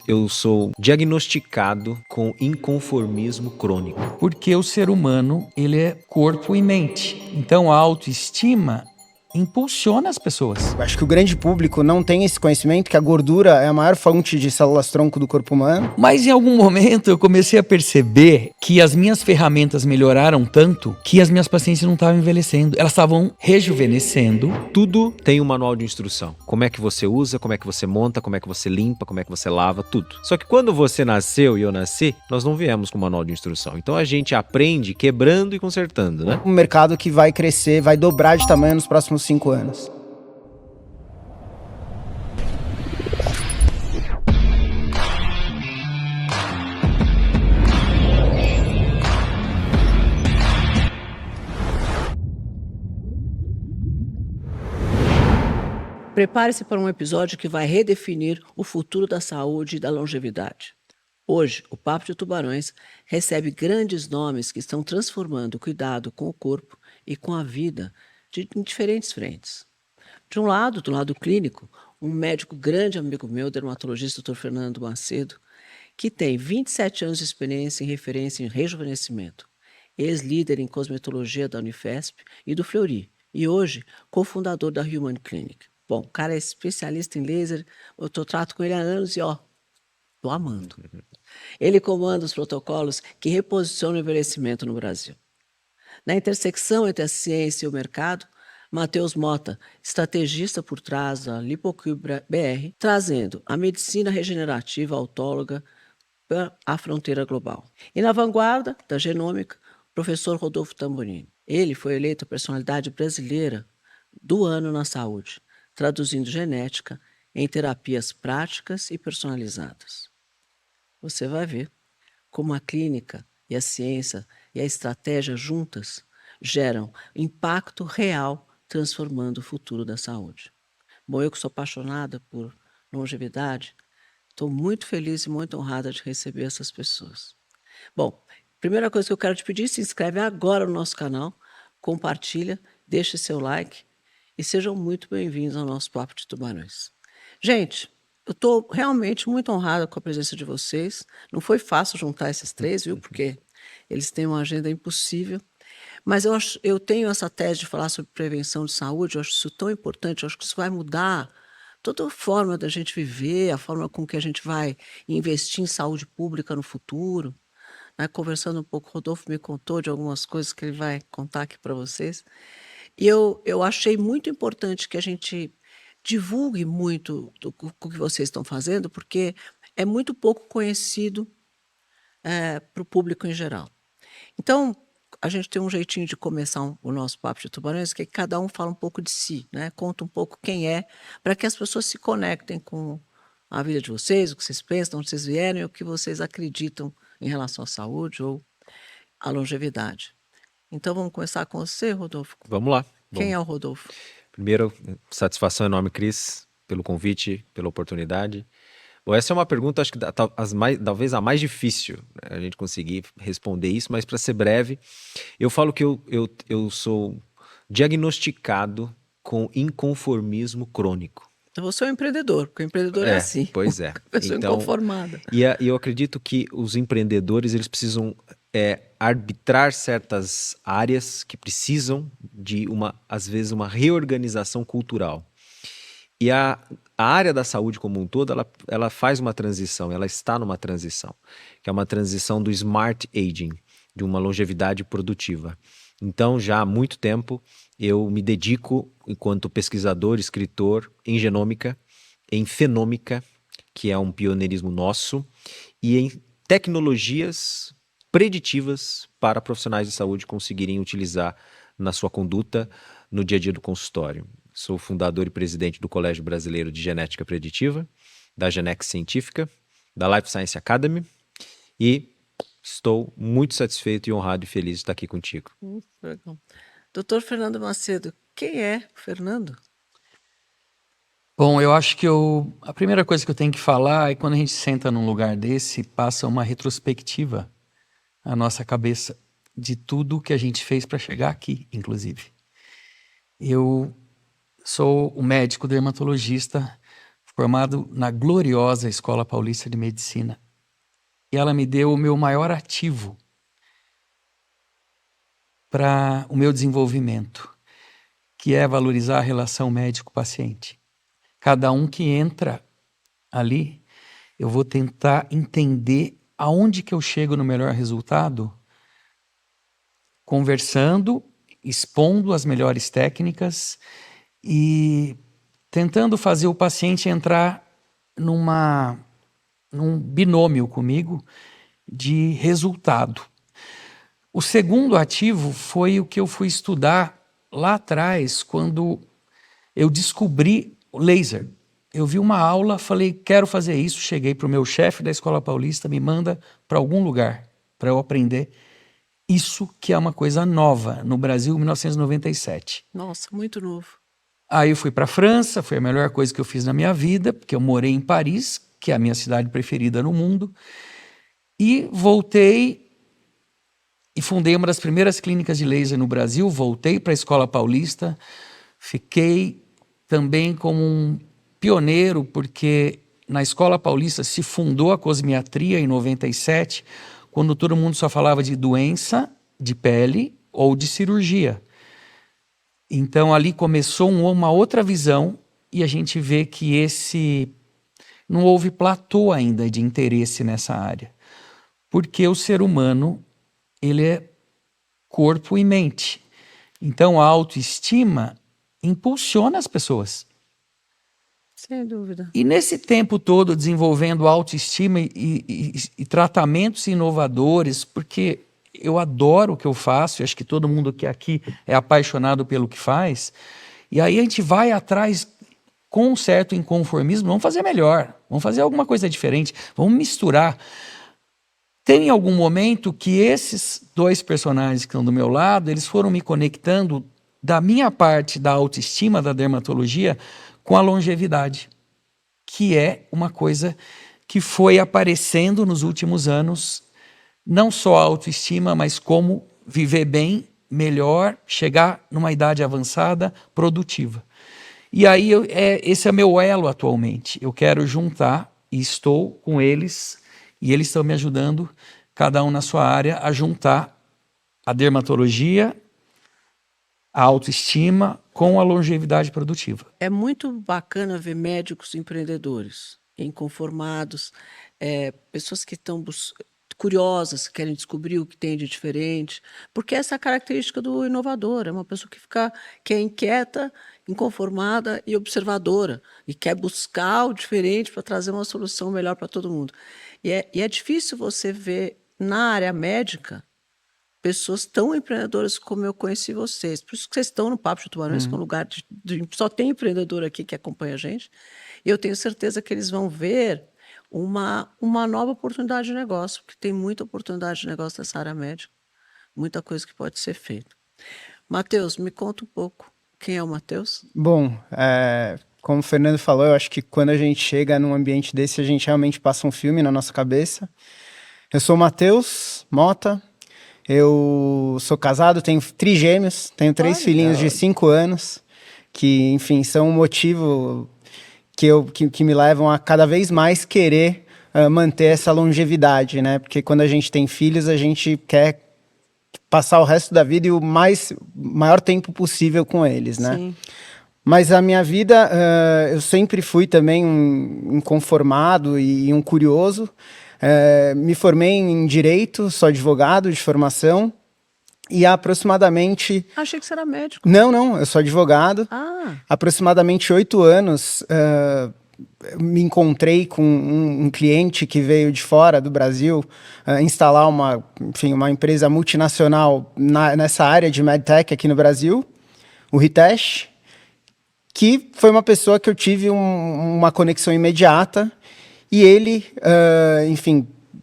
eu sou diagnosticado com inconformismo crônico. Porque o ser humano, ele é corpo e mente. Então a autoestima impulsiona as pessoas. Eu acho que o grande público não tem esse conhecimento que a gordura é a maior fonte de células-tronco do corpo humano. Mas em algum momento eu comecei a perceber que as minhas ferramentas melhoraram tanto que as minhas pacientes não estavam envelhecendo, elas estavam rejuvenescendo. Tudo tem um manual de instrução. Como é que você usa, como é que você monta, como é que você limpa, como é que você lava, tudo. Só que quando você nasceu e eu nasci, nós não viemos com manual de instrução. Então a gente aprende quebrando e consertando, né? Um mercado que vai crescer, vai dobrar de tamanho nos próximos 5 anos. Prepare-se para um episódio que vai redefinir o futuro da saúde e da longevidade. Hoje, o Papo de Tubarões recebe grandes nomes que estão transformando o cuidado com o corpo e com a vida em diferentes frentes. De um lado, do lado clínico, um médico grande amigo meu, dermatologista Dr. Fernando Macedo, que tem 27 anos de experiência em referência em rejuvenescimento, ex-líder em cosmetologia da Unifesp e do Fleury, e hoje cofundador da Human Clinic. Bom, o cara é especialista em laser, eu trato com ele há anos e tô amando. Ele comanda os protocolos que reposicionam o envelhecimento no Brasil. Na intersecção entre a ciência e o mercado, Matheus Mota, estrategista por trás da Lipocube BR, trazendo a medicina regenerativa autóloga para a fronteira global. E na vanguarda da genômica, o professor Rodolfo Tamburini. Ele foi eleito a personalidade brasileira do ano na saúde, traduzindo genética em terapias práticas e personalizadas. Você vai ver como a clínica e a ciência e a estratégia juntas geram impacto real, transformando o futuro da saúde. Bom, eu que sou apaixonada por longevidade, estou muito feliz e muito honrada de receber essas pessoas. Bom, primeira coisa que eu quero te pedir, se inscreve agora no nosso canal, compartilha, deixe seu like e sejam muito bem-vindos ao nosso Papo de Tubarões. Gente, eu estou realmente muito honrada com a presença de vocês. Não foi fácil juntar esses três, viu? Porque eles têm uma agenda impossível. Mas eu tenho essa tese de falar sobre prevenção de saúde, eu acho isso tão importante, eu acho que isso vai mudar toda a forma da gente viver, a forma com que a gente vai investir em saúde pública no futuro. Né? Conversando um pouco, o Rodolfo me contou de algumas coisas que ele vai contar aqui para vocês. E eu achei muito importante que a gente divulgue muito do que vocês estão fazendo, porque é muito pouco conhecido para o público em geral. Então, a gente tem um jeitinho de começar o nosso Papo de Tubarões, que cada um fala um pouco de si, né? Conta um pouco quem é, para que as pessoas se conectem com a vida de vocês, o que vocês pensam, de onde vocês vieram e o que vocês acreditam em relação à saúde ou à longevidade. Então, vamos começar com você, Rodolfo. Vamos lá. Quem é o Rodolfo? Primeiro, satisfação enorme, Cris, pelo convite, pela oportunidade. Bom, essa é uma pergunta, acho que talvez a mais difícil, né, a gente conseguir responder isso, mas para ser breve, eu falo que eu sou diagnosticado com inconformismo crônico. Então, você é um empreendedor, porque o empreendedor é assim. Pois é. Pessoa Então, inconformada. E eu acredito que os empreendedores, eles precisam arbitrar certas áreas que precisam de às vezes, uma reorganização cultural. E a área da saúde como um todo, ela faz uma transição, ela está numa transição, que é uma transição do smart aging, de uma longevidade produtiva. Então, já há muito tempo, eu me dedico, enquanto pesquisador, escritor, em genômica, em fenômica, que é um pioneirismo nosso, e em tecnologias preditivas para profissionais de saúde conseguirem utilizar na sua conduta no dia a dia do consultório. Sou fundador e presidente do Colégio Brasileiro de Genética Preditiva, da Genex Científica, da Life Science Academy e estou muito satisfeito e honrado e feliz de estar aqui contigo. Legal. Doutor Fernando Macedo, quem é o Fernando? Bom, eu acho que a primeira coisa que eu tenho que falar é quando a gente senta num lugar desse, passa uma retrospectiva à nossa cabeça de tudo que a gente fez para chegar aqui, inclusive. Eu sou um médico dermatologista formado na gloriosa Escola Paulista de Medicina. E ela me deu o meu maior ativo para o meu desenvolvimento, que é valorizar a relação médico-paciente. Cada um que entra ali, eu vou tentar entender aonde que eu chego no melhor resultado, conversando, expondo as melhores técnicas e tentando fazer o paciente entrar num binômio comigo de resultado. O segundo ativo foi o que eu fui estudar lá atrás, quando eu descobri o laser. Eu vi uma aula, falei, quero fazer isso, cheguei para o meu chefe da Escola Paulista, me manda para algum lugar para eu aprender isso, que é uma coisa nova no Brasil, em 1997. Nossa, muito novo. Aí eu fui para a França, foi a melhor coisa que eu fiz na minha vida, porque eu morei em Paris, que é a minha cidade preferida no mundo, e voltei e fundei uma das primeiras clínicas de laser no Brasil, voltei para a Escola Paulista, fiquei também como um pioneiro, porque na Escola Paulista se fundou a cosmiatria em 97, quando todo mundo só falava de doença de pele ou de cirurgia. Então ali começou uma outra visão e a gente vê que não houve platô ainda de interesse nessa área. Porque o ser humano, ele é corpo e mente. Então a autoestima impulsiona as pessoas. Sem dúvida. E nesse tempo todo desenvolvendo autoestima e tratamentos inovadores, porque eu adoro o que eu faço, e acho que todo mundo que aqui é apaixonado pelo que faz, e aí a gente vai atrás com um certo inconformismo, vamos fazer melhor, vamos fazer alguma coisa diferente, vamos misturar. Tem algum momento que esses dois personagens que estão do meu lado, eles foram me conectando da minha parte da autoestima, da dermatologia, com a longevidade, que é uma coisa que foi aparecendo nos últimos anos, não só a autoestima, mas como viver bem, melhor, chegar numa idade avançada, produtiva. E aí esse é meu elo atualmente. Eu quero juntar, e estou com eles, e eles estão me ajudando, cada um na sua área, a juntar a dermatologia, a autoestima com a longevidade produtiva. É muito bacana ver médicos empreendedores, inconformados, pessoas que estão curiosas, que querem descobrir o que tem de diferente, porque essa é a característica do inovador, é uma pessoa que é inquieta, inconformada e observadora, e quer buscar o diferente para trazer uma solução melhor para todo mundo. E é difícil você ver na área médica pessoas tão empreendedoras como eu conheci vocês. Por isso que vocês estão no Papo de Tubarões, que é um lugar só tem empreendedor aqui que acompanha a gente. E eu tenho certeza que eles vão ver uma nova oportunidade de negócio, porque tem muita oportunidade de negócio nessa área médica, muita coisa que pode ser feita. Matheus, me conta um pouco. Quem é o Matheus? Bom, como o Fernando falou, eu acho que quando a gente chega num ambiente desse, a gente realmente passa um filme na nossa cabeça. Eu sou o Matheus Mota, eu sou casado, tenho trigêmeos, tenho 3 filhinhos de 5 anos, que, enfim, são um motivo que me levam a cada vez mais querer manter essa longevidade, né? Porque quando a gente tem filhos, a gente quer passar o resto da vida e o maior tempo possível com eles, né? Sim. Mas a minha vida, eu sempre fui também um inconformado e um curioso. Me formei em Direito, sou advogado de formação, e há aproximadamente... Achei que você era médico. Não, eu sou advogado. Ah, Aproximadamente 8 anos, me encontrei com um cliente que veio de fora do Brasil instalar uma empresa multinacional nessa área de MedTech aqui no Brasil, o Ritesh, que foi uma pessoa que eu tive uma conexão imediata, e ele,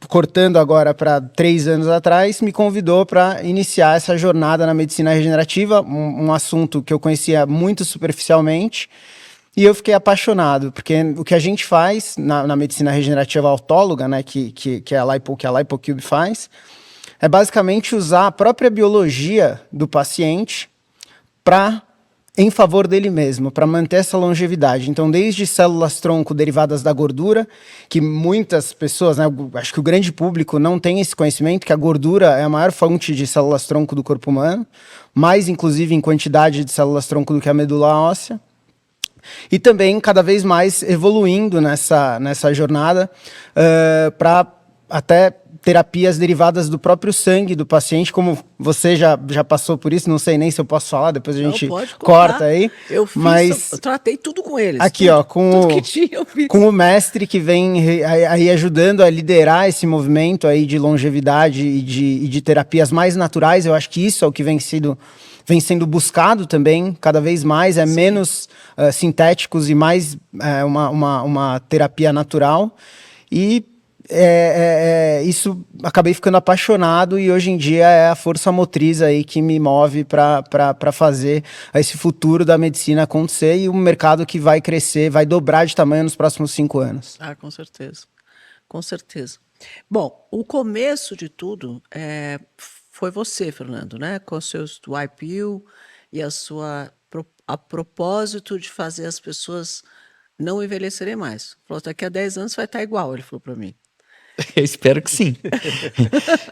cortando agora para 3 anos atrás, me convidou para iniciar essa jornada na medicina regenerativa, um assunto que eu conhecia muito superficialmente, e eu fiquei apaixonado, porque o que a gente faz na medicina regenerativa autóloga, né, que a LipoCube faz, é basicamente usar a própria biologia do paciente para em favor dele mesmo, para manter essa longevidade. Então, desde células-tronco derivadas da gordura, que muitas pessoas, né, acho que o grande público não tem esse conhecimento, que a gordura é a maior fonte de células-tronco do corpo humano, mais inclusive em quantidade de células-tronco do que a medula óssea. E também cada vez mais evoluindo nessa jornada para até terapias derivadas do próprio sangue do paciente, como você já passou por isso, não sei nem se eu posso falar, depois a gente corta aí. Eu fiz, mas eu tratei tudo com eles. aqui, tudo, ó, tudo que tinha, eu fiz. com o mestre que vem aí ajudando a liderar esse movimento aí de longevidade e de terapias mais naturais, eu acho que isso é o que vem sendo buscado também, cada vez mais, menos sintéticos e mais uma terapia natural. E isso acabei ficando apaixonado e hoje em dia é a força motriz aí que me move para fazer esse futuro da medicina acontecer e um mercado que vai crescer, vai dobrar de tamanho nos próximos 5 anos. Ah, com certeza. Com certeza. Bom, o começo de tudo foi você, Fernando, né? Com os seus YPU e a propósito de fazer as pessoas não envelhecerem mais. Falou, daqui a 10 anos vai estar igual, ele falou para mim. Eu espero que sim.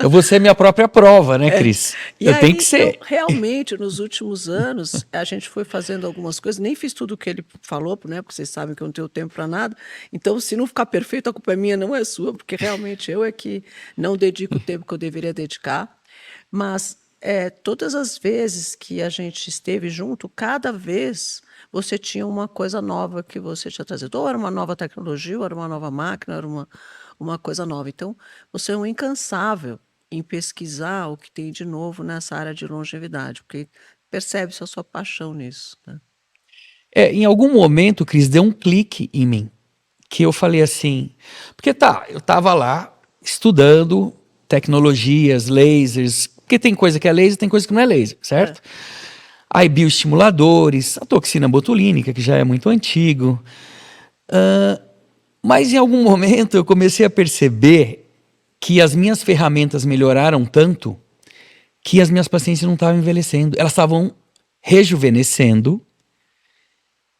Eu vou ser minha própria prova, né, Cris? E eu aí, tenho que ser. Realmente, nos últimos anos, a gente foi fazendo algumas coisas, nem fiz tudo o que ele falou, né? Porque vocês sabem que eu não tenho tempo para nada. Então, se não ficar perfeito, a culpa é minha, não é sua, porque realmente eu é que não dedico o tempo que eu deveria dedicar. Mas todas as vezes que a gente esteve junto, cada vez você tinha uma coisa nova que você tinha trazido. Ou era uma nova tecnologia, ou era uma nova máquina, era uma coisa nova. Então, você é um incansável em pesquisar o que tem de novo nessa área de longevidade, porque percebe-se a sua paixão nisso, né? Em algum momento, Cris, deu um clique em mim, que eu falei assim, porque eu estava lá estudando tecnologias, lasers, porque tem coisa que é laser, tem coisa que não é laser, certo? Aí bioestimuladores, a toxina botulínica, que já é muito antigo. Mas em algum momento eu comecei a perceber que as minhas ferramentas melhoraram tanto que as minhas pacientes não estavam envelhecendo, elas estavam rejuvenescendo.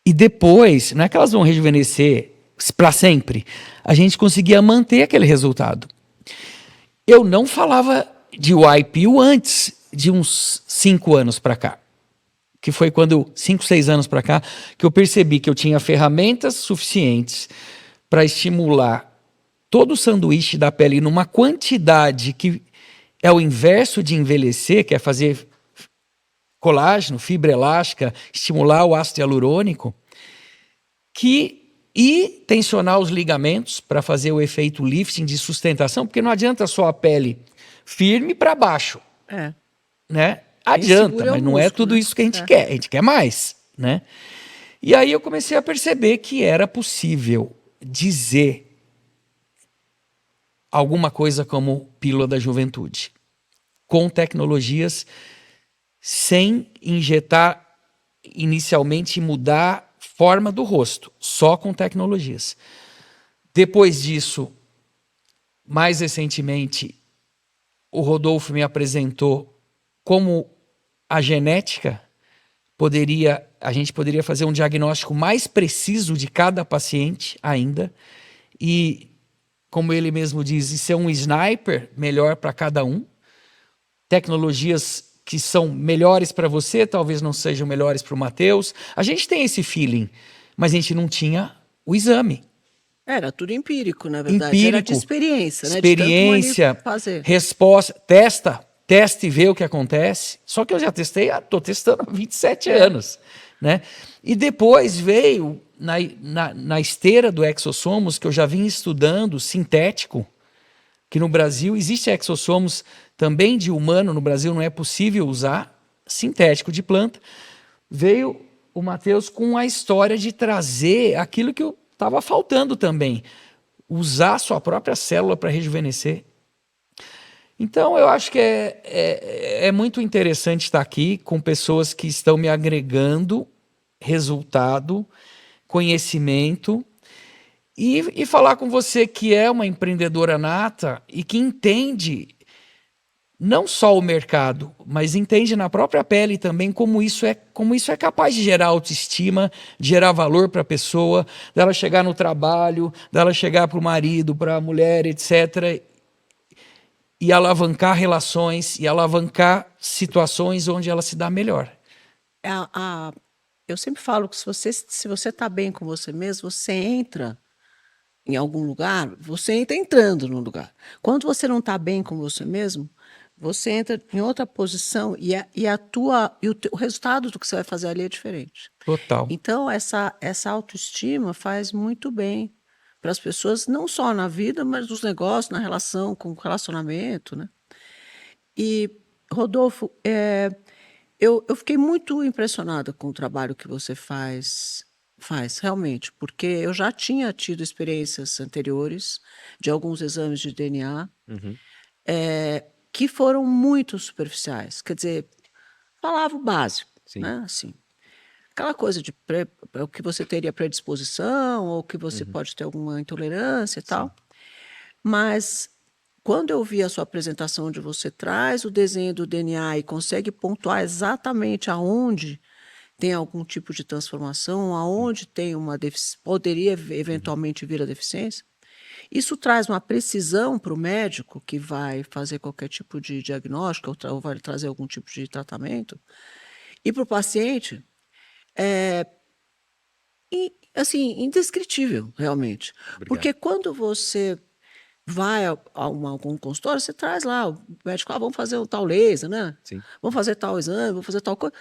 E depois, não é que elas vão rejuvenescer para sempre, a gente conseguia manter aquele resultado. Eu não falava de YPU antes de uns 5 anos para cá, que foi quando, 5, 6 anos para cá, que eu percebi que eu tinha ferramentas suficientes para estimular todo o sanduíche da pele numa quantidade que é o inverso de envelhecer, que é fazer colágeno, fibra elástica, estimular o ácido hialurônico, e tensionar os ligamentos para fazer o efeito lifting de sustentação, porque não adianta só a pele firme para baixo, né? Adianta, mas não é tudo isso que a gente quer, a gente quer mais, né? E aí eu comecei a perceber que era possível dizer alguma coisa como pílula da juventude, com tecnologias sem injetar inicialmente e mudar a forma do rosto, só com tecnologias. Depois disso, mais recentemente, o Rodolfo me apresentou como a genética a gente poderia fazer um diagnóstico mais preciso de cada paciente ainda, e, como ele mesmo diz, ser um sniper melhor para cada um. Tecnologias que são melhores para você, talvez não sejam melhores para o Matheus. A gente tem esse feeling, mas a gente não tinha o exame. Era tudo empírico, na verdade. Empírico, era de experiência, né? Experiência, de tanto fazer. Resposta, testa e vê o que acontece. Só que eu já testei, estou testando há 27 anos. Né? E depois veio, na esteira do Exossomos, que eu já vim estudando, sintético, que no Brasil existe exossomos também de humano, no Brasil não é possível usar, sintético de planta. Veio o Matheus com a história de trazer aquilo que eu estava faltando também, usar a sua própria célula para rejuvenescer. Então eu acho que é muito interessante estar aqui com pessoas que estão me agregando resultado, conhecimento, e falar com você que é uma empreendedora nata e que entende não só o mercado, mas entende na própria pele também como isso é capaz de gerar autoestima, de gerar valor para a pessoa, dela chegar no trabalho, dela chegar para o marido, para a mulher, etc., e alavancar relações e alavancar situações onde ela se dá melhor. A- a- eu sempre falo que se você está bem com você mesmo, você entra em algum lugar, você entra entrando no lugar. Quando você não está bem com você mesmo, você entra em outra posição o resultado do que você vai fazer ali é diferente. Total. Então, essa autoestima faz muito bem para as pessoas, não só na vida, mas nos negócios, na relação, com o relacionamento, né? E, Rodolfo, eu fiquei muito impressionada com o trabalho que você faz realmente, porque eu já tinha tido experiências anteriores de alguns exames de DNA Uhum. que foram muito superficiais. Quer dizer, falava o básico, Sim. né? Assim, aquela coisa de o que você teria predisposição ou que você pode ter alguma intolerância e tal. Mas quando eu vi a sua apresentação onde você traz o desenho do DNA e consegue pontuar exatamente aonde tem algum tipo de transformação, aonde tem poderia eventualmente vir a deficiência, isso traz uma precisão para o médico que vai fazer qualquer tipo de diagnóstico ou vai trazer algum tipo de tratamento, e para o paciente, assim, indescritível, realmente. Obrigado. Porque quando você vai a algum consultório, você traz lá, o médico, vamos fazer um tal laser, né? Sim. Vamos fazer tal exame, vamos fazer tal coisa.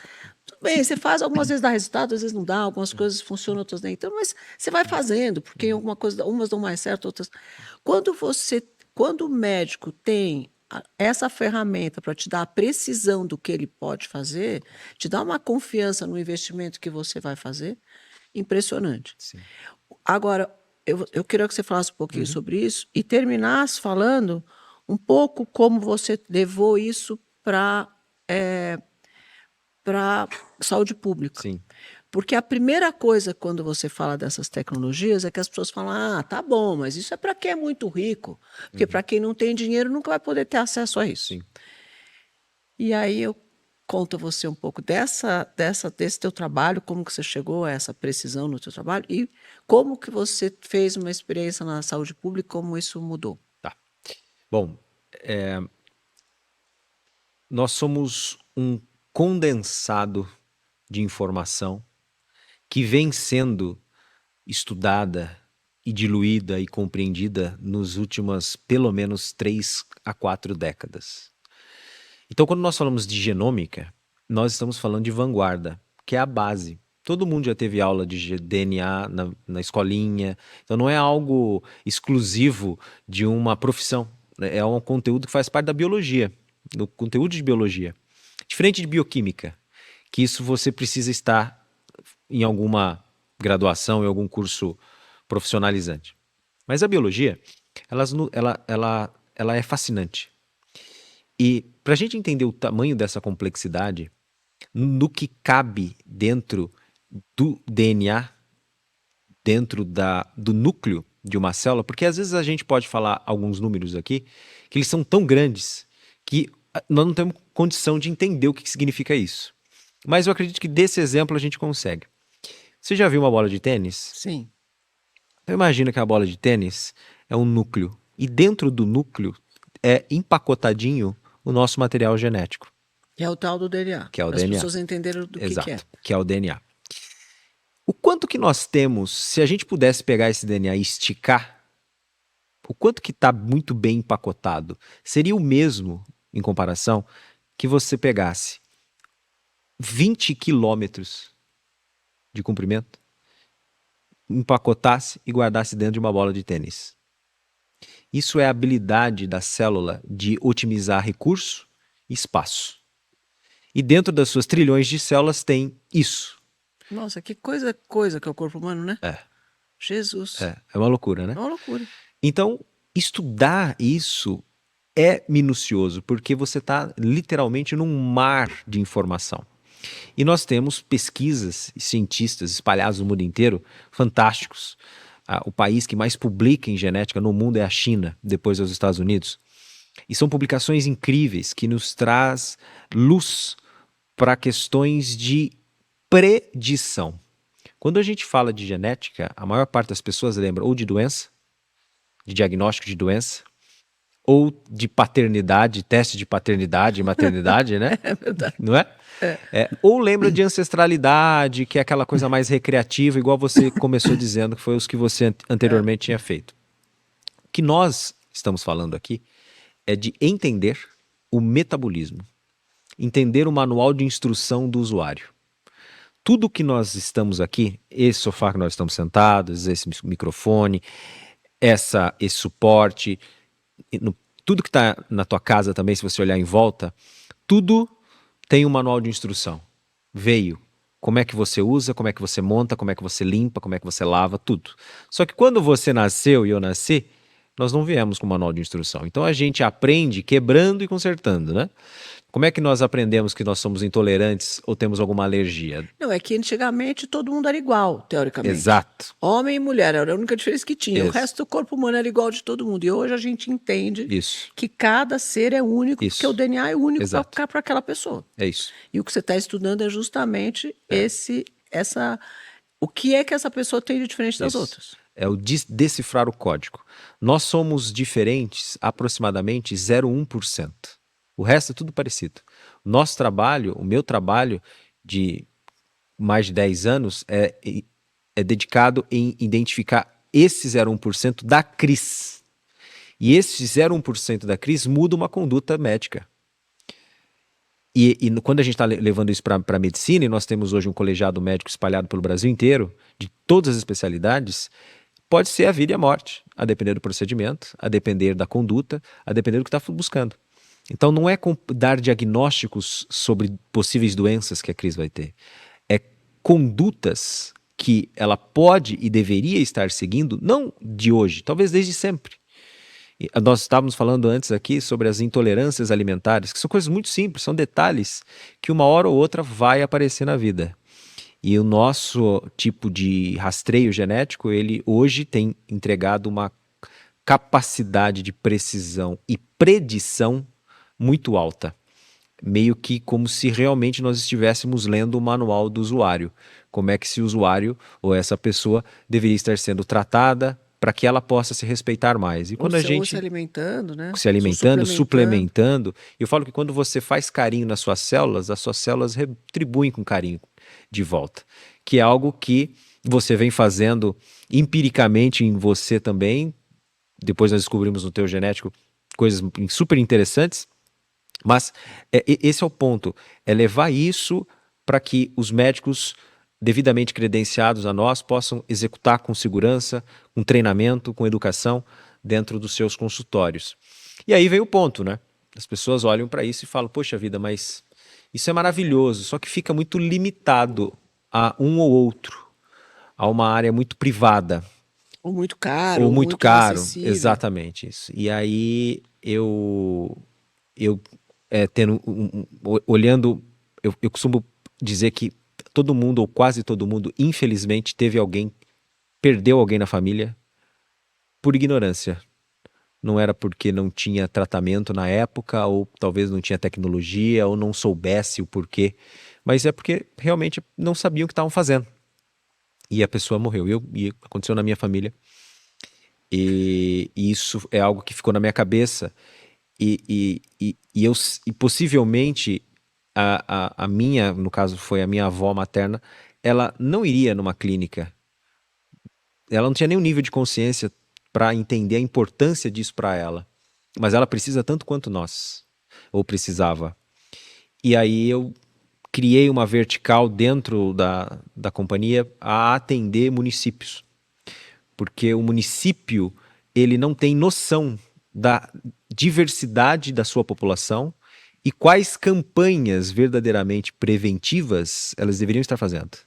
Tudo bem, você faz, algumas vezes dá resultado, às vezes não dá, algumas coisas funcionam, outras nem. Então, mas você vai fazendo, porque alguma coisa, umas dão mais certo, outras. Quando o médico tem essa ferramenta para te dar a precisão do que ele pode fazer, te dá uma confiança no investimento que você vai fazer, impressionante. Sim. Agora, eu queria que você falasse um pouquinho sobre isso e terminasse falando um pouco como você levou isso para saúde pública. Sim. Porque a primeira coisa quando você fala dessas tecnologias é que as pessoas falam: tá bom, mas isso é para quem é muito rico, porque para quem não tem dinheiro nunca vai poder ter acesso a isso. Sim. E aí eu conto a você um pouco desse teu trabalho, como que você chegou a essa precisão no teu trabalho e como que você fez uma experiência na saúde pública, como isso mudou. Tá. Bom, nós somos um condensado de informação que vem sendo estudada e diluída e compreendida nos últimas pelo menos 3 a 4 décadas. Então, quando nós falamos de genômica, nós estamos falando de vanguarda, que é a base. Todo mundo já teve aula de DNA na escolinha, então não é algo exclusivo de uma profissão, né? É um conteúdo que faz parte da biologia, do conteúdo de biologia. Diferente de bioquímica, que isso você precisa estar em alguma graduação, em algum curso profissionalizante. Mas a biologia, ela é fascinante. E para a gente entender o tamanho dessa complexidade, no que cabe dentro do DNA, dentro do núcleo de uma célula, porque às vezes a gente pode falar alguns números aqui, que eles são tão grandes que nós não temos condição de entender o que significa isso. Mas eu acredito que desse exemplo a gente consegue. Você já viu uma bola de tênis? Sim. Então imagina que a bola de tênis é um núcleo. E dentro do núcleo é empacotadinho o nosso material genético. Que é o tal do DNA. Que é o Para as DNA. pessoas entenderem do que é. Exato, que é o DNA. O quanto que nós temos, se a gente pudesse pegar esse DNA e esticar, o quanto que está muito bem empacotado, seria o mesmo, em comparação, que você pegasse 20 quilômetros de comprimento, empacotasse e guardasse dentro de uma bola de tênis. Isso é a habilidade da célula de otimizar recurso e espaço. E dentro das suas trilhões de células tem isso. Nossa, que coisa que é o corpo humano, né? É. Jesus. É uma loucura, né? É uma loucura. Então, estudar isso é minucioso, porque você está literalmente num mar de informação. E nós temos pesquisas e cientistas espalhados no mundo inteiro, fantásticos. O país que mais publica em genética no mundo é a China, depois dos Estados Unidos. E são publicações incríveis que nos traz luz para questões de predição. Quando a gente fala de genética, a maior parte das pessoas lembra ou de doença, de diagnóstico de doença, ou de paternidade, teste de paternidade e maternidade, né? É verdade. Não é? Ou lembra de ancestralidade, que é aquela coisa mais recreativa, igual você começou dizendo que foi os que você anteriormente tinha feito. O que nós estamos falando aqui é de entender o metabolismo, entender o manual de instrução do usuário. Tudo que nós estamos aqui, esse sofá que nós estamos sentados, esse microfone, esse suporte, tudo que está na tua casa também, se você olhar em volta, tudo tem um manual de instrução. Veio. Como é que você usa, como é que você monta, como é que você limpa, como é que você lava, tudo. Só que quando você nasceu e eu nasci, nós não viemos com manual de instrução. Então a gente aprende quebrando e consertando, né? Como é que nós aprendemos que nós somos intolerantes ou temos alguma alergia? Não, é que antigamente todo mundo era igual, teoricamente. Exato. Homem e mulher, era a única diferença que tinha. O Isso. resto do corpo humano era igual de todo mundo. E hoje a gente entende Isso. que cada ser é único, Isso. porque o DNA é único Exato. para aquela pessoa. É isso. E o que você está estudando é justamente o que é que essa pessoa tem de diferente das Isso. outras. É o decifrar o código. Nós somos diferentes aproximadamente 0,1%. O resto é tudo parecido. Nosso trabalho, o meu trabalho de mais de 10 anos é dedicado em identificar esse 0,1% da CRIS. E esse 0,1% da CRIS muda uma conduta médica. E quando a gente está levando isso para a medicina, e nós temos hoje um colegiado médico espalhado pelo Brasil inteiro, de todas as especialidades, pode ser a vida e a morte, a depender do procedimento, a depender da conduta, a depender do que está buscando. Então não é dar diagnósticos sobre possíveis doenças que a Cris vai ter. É condutas que ela pode e deveria estar seguindo, não de hoje, talvez desde sempre. Nós estávamos falando antes aqui sobre as intolerâncias alimentares, que são coisas muito simples, são detalhes que uma hora ou outra vai aparecer na vida. E o nosso tipo de rastreio genético, ele hoje tem entregado uma capacidade de precisão e predição muito alta. Meio que como se realmente nós estivéssemos lendo o manual do usuário. Como é que esse usuário ou essa pessoa deveria estar sendo tratada para que ela possa se respeitar mais. E quando a gente se alimentando, né? se alimentando, suplementando, eu falo que quando você faz carinho nas suas células, as suas células retribuem com carinho de volta. Que é algo que você vem fazendo empiricamente em você também. Depois nós descobrimos no teu genético coisas super interessantes. Mas esse é o ponto, é levar isso para que os médicos devidamente credenciados a nós possam executar com segurança, com treinamento, com educação dentro dos seus consultórios. E aí vem o ponto, né? As pessoas olham para isso e falam, poxa vida, mas isso é maravilhoso, só que fica muito limitado a um ou outro, a uma área muito privada. Ou muito caro. Ou muito caro, inacessível. exatamente isso. E aí olhando, eu costumo dizer que todo mundo, ou quase todo mundo, infelizmente, perdeu alguém na família por ignorância. Não era porque não tinha tratamento na época, ou talvez não tinha tecnologia, ou não soubesse o porquê, mas é porque realmente não sabiam o que estavam fazendo. E a pessoa morreu. E aconteceu na minha família. E isso é algo que ficou na minha cabeça. E possivelmente a minha, no caso foi a minha avó materna, ela não iria numa clínica. Ela não tinha nenhum nível de consciência para entender a importância disso para ela. Mas ela precisa tanto quanto nós, ou precisava. E aí eu criei uma vertical dentro da companhia a atender municípios. Porque o município, ele não tem noção da diversidade da sua população e quais campanhas verdadeiramente preventivas elas deveriam estar fazendo.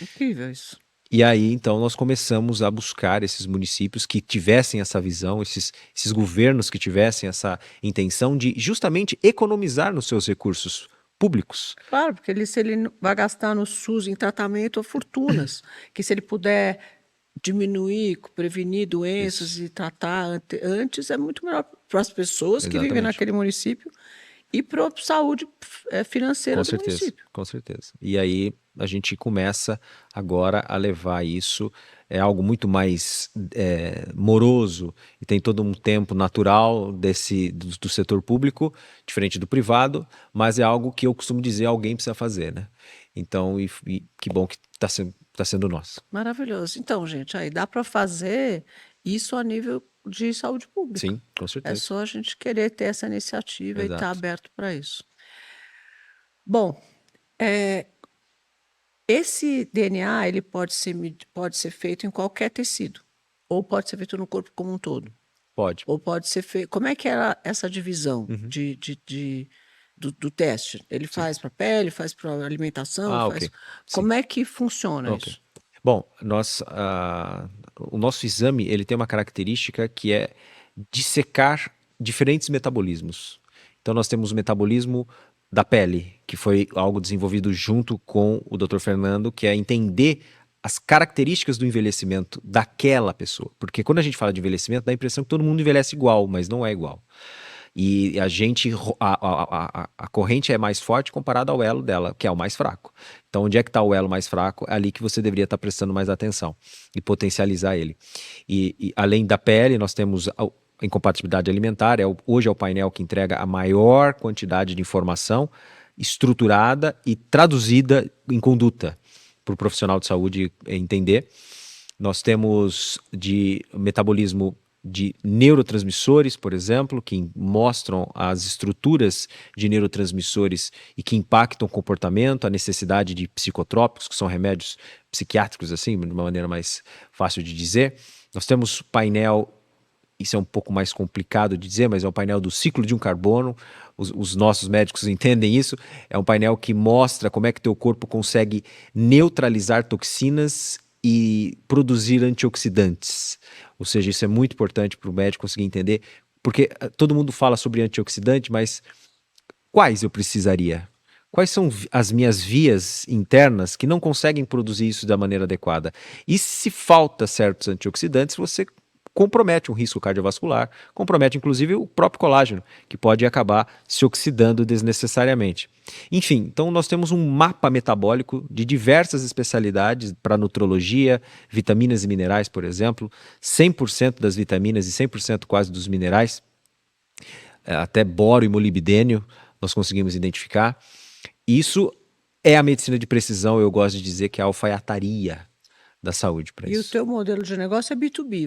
Incrível isso. E aí, então, nós começamos a buscar esses municípios que tivessem essa visão, esses governos que tivessem essa intenção de justamente economizar nos seus recursos públicos. Claro, porque se ele vai gastar no SUS em tratamento, fortunas. Que se ele puder diminuir, prevenir doenças Isso. e tratar antes é muito melhor para as pessoas que vivem Exatamente. naquele município e para a saúde financeira Com do certeza, município. com certeza. E aí a gente começa agora a levar isso, é algo muito mais moroso e tem todo um tempo natural do setor público, diferente do privado, mas é algo que eu costumo dizer alguém precisa fazer, né? Então, e que bom que tá sendo nosso. Maravilhoso. Então, gente, aí dá para fazer isso a nível de saúde pública. Sim, com É certeza. só a gente querer ter essa iniciativa e estar Exato. aberto para isso. Bom, é, esse DNA ele pode ser feito em qualquer tecido, ou pode ser feito no corpo como um todo, Pode. ou pode ser feito. Como é que era essa divisão do teste? Ele faz para pele, faz para alimentação, Ah, faz. ok. Sim. Como é que funciona Ok. isso? Bom, o nosso exame ele tem uma característica que é dissecar diferentes metabolismos. Então nós temos o metabolismo da pele, que foi algo desenvolvido junto com o Dr. Fernando, que é entender as características do envelhecimento daquela pessoa. Porque quando a gente fala de envelhecimento, dá a impressão que todo mundo envelhece igual, mas não é igual. E a corrente é mais forte comparada ao elo dela, que é o mais fraco. Então, onde é que está o elo mais fraco? É ali que você deveria estar prestando mais atenção e potencializar ele. E além da pele, nós temos a incompatibilidade alimentar. Hoje é o painel que entrega a maior quantidade de informação estruturada e traduzida em conduta para o profissional de saúde entender. Nós temos de metabolismo de neurotransmissores, por exemplo, que mostram as estruturas de neurotransmissores e que impactam o comportamento, a necessidade de psicotrópicos, que são remédios psiquiátricos, assim, de uma maneira mais fácil de dizer. Nós temos painel, isso é um pouco mais complicado de dizer, mas é o painel do ciclo de um carbono. Os nossos médicos entendem isso. É um painel que mostra como é que teu corpo consegue neutralizar toxinas e produzir antioxidantes. Ou seja, isso é muito importante para o médico conseguir entender, porque todo mundo fala sobre antioxidante, mas quais eu precisaria? Quais são as minhas vias internas que não conseguem produzir isso da maneira adequada? E se falta certos antioxidantes, você compromete um risco cardiovascular, compromete inclusive o próprio colágeno, que pode acabar se oxidando desnecessariamente. Enfim, então nós temos um mapa metabólico de diversas especialidades para nutrologia, vitaminas e minerais, por exemplo, 100% das vitaminas e 100% quase dos minerais, até boro e molibdênio nós conseguimos identificar. Isso é a medicina de precisão, eu gosto de dizer que é a alfaiataria da saúde para E o isso. teu modelo de negócio é B2B,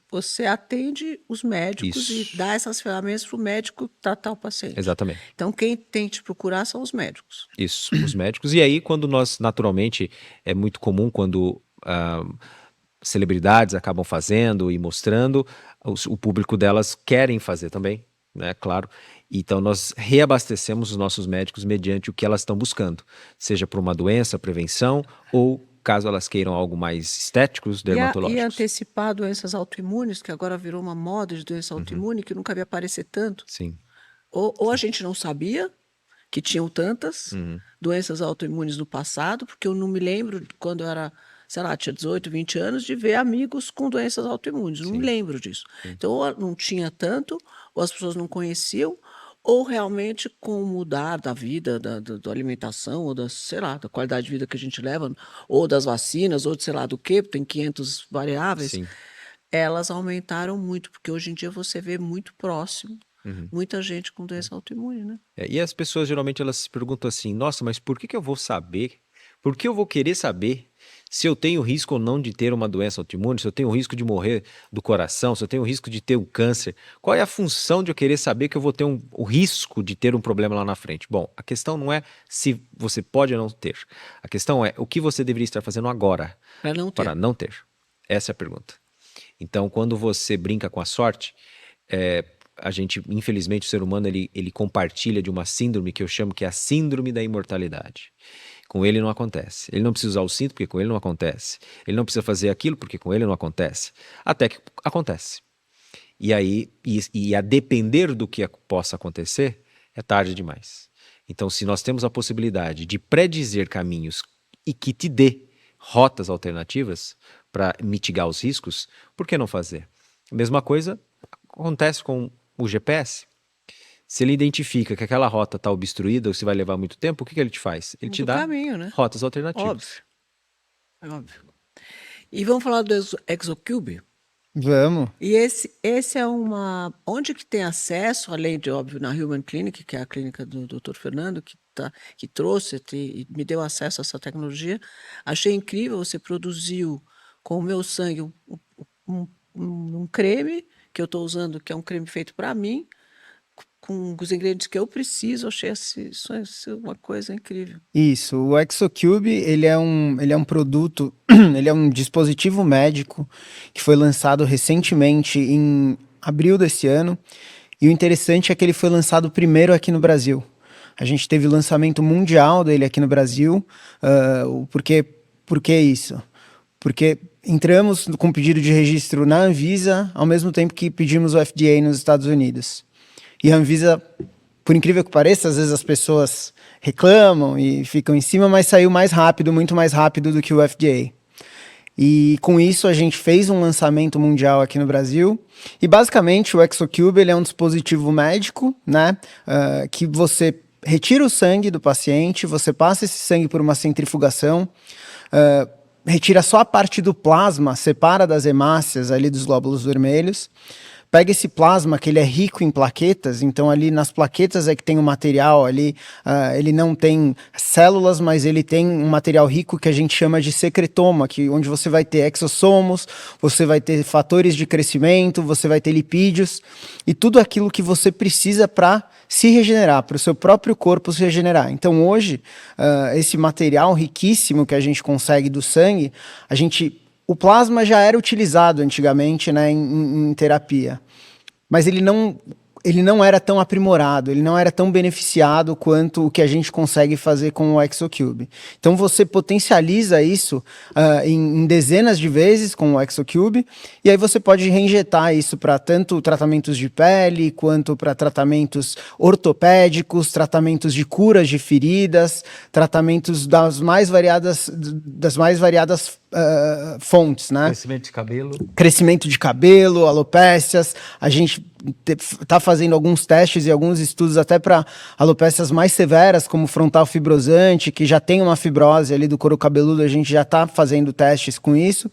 você atende os médicos Isso. e dá essas ferramentas para o médico tratar o paciente. Exatamente. Então, quem tem que te procurar são os médicos. Isso, os médicos. E aí, quando nós, naturalmente, é muito comum quando celebridades acabam fazendo e mostrando, o público delas querem fazer também, né? Claro. Então, nós reabastecemos os nossos médicos mediante o que elas estão buscando, seja por uma doença, prevenção, ou caso elas queiram algo mais estéticos, E dermatológicos. antecipar doenças autoimunes, que agora virou uma moda de doença autoimune, que nunca havia aparecer tanto. Sim. Ou a gente não sabia que tinham tantas doenças autoimunes no passado, porque eu não me lembro quando eu era, sei lá, tinha 18, 20 anos, de ver amigos com doenças autoimunes. Não me lembro disso. Então, ou não tinha tanto, ou as pessoas não conheciam, ou realmente com o mudar da vida, da alimentação, ou da, sei lá, da qualidade de vida que a gente leva, ou das vacinas, ou de sei lá do quê, tem 500 variáveis, Sim. elas aumentaram muito, porque hoje em dia você vê muito próximo muita gente com doença autoimune, né? E as pessoas geralmente elas se perguntam assim: nossa, mas por que eu vou saber? Por que eu vou querer saber se eu tenho risco ou não de ter uma doença autoimune, se eu tenho risco de morrer do coração, se eu tenho risco de ter um câncer? Qual é a função de eu querer saber que eu vou ter o risco de ter um problema lá na frente? Bom, a questão não é se você pode ou não ter. A questão é o que você deveria estar fazendo agora para não ter. Essa é a pergunta. Então, quando você brinca com a sorte, a gente, infelizmente, o ser humano, ele compartilha de uma síndrome que eu chamo que é a síndrome da imortalidade. Com ele não acontece. Ele não precisa usar o cinto porque com ele não acontece. Ele não precisa fazer aquilo porque com ele não acontece. Até que acontece. E aí, a depender do que possa acontecer, é tarde demais. Então, se nós temos a possibilidade de predizer caminhos e que te dê rotas alternativas, para mitigar os riscos, por que não fazer? A mesma coisa acontece com o GPS. Se ele identifica que aquela rota está obstruída ou se vai levar muito tempo, o que ele te faz? Ele te Do dá caminho, né? rotas alternativas. Óbvio. É óbvio. E vamos falar do ExoCube? Vamos. E esse é uma... Onde que tem acesso, além de, óbvio, na Human Clinic, que é a clínica do Dr. Fernando, que trouxe e me deu acesso a essa tecnologia. Achei incrível, você produziu com o meu sangue um creme que eu estou usando, que é um creme feito para mim, com os ingredientes que eu preciso. Achei isso uma coisa incrível. Isso, o ExoCube, ele é um produto, ele é um dispositivo médico que foi lançado recentemente em abril desse ano, e o interessante é que ele foi lançado primeiro aqui no Brasil. A gente teve o lançamento mundial dele aqui no Brasil. Por que isso? Porque entramos com pedido de registro na Anvisa, ao mesmo tempo que pedimos o FDA nos Estados Unidos. E a Anvisa, por incrível que pareça, às vezes as pessoas reclamam e ficam em cima, mas saiu mais rápido, muito mais rápido do que o FDA. E com isso a gente fez um lançamento mundial aqui no Brasil. E basicamente o ExoCube, ele é um dispositivo médico, né, que você retira o sangue do paciente, você passa esse sangue por uma centrifugação, retira só a parte do plasma, separa das hemácias ali dos glóbulos vermelhos. Pega esse plasma, que ele é rico em plaquetas, então ali nas plaquetas é que tem o material ali, ele não tem células, mas ele tem um material rico que a gente chama de secretoma, onde você vai ter exossomos, você vai ter fatores de crescimento, você vai ter lipídios, e tudo aquilo que você precisa para se regenerar, para o seu próprio corpo se regenerar. Então hoje, esse material riquíssimo que a gente consegue do sangue, o plasma já era utilizado antigamente, né, em terapia, mas ele não era tão aprimorado, ele não era tão beneficiado quanto o que a gente consegue fazer com o ExoCube. Então você potencializa isso em dezenas de vezes com o ExoCube, e aí você pode reinjetar isso para tanto tratamentos de pele, quanto para tratamentos ortopédicos, tratamentos de curas de feridas, tratamentos das mais variadas fontes, né? Crescimento de cabelo, alopécias. A gente está fazendo alguns testes e alguns estudos até para alopécias mais severas, como frontal fibrosante, que já tem uma fibrose ali do couro cabeludo. A gente já está fazendo testes com isso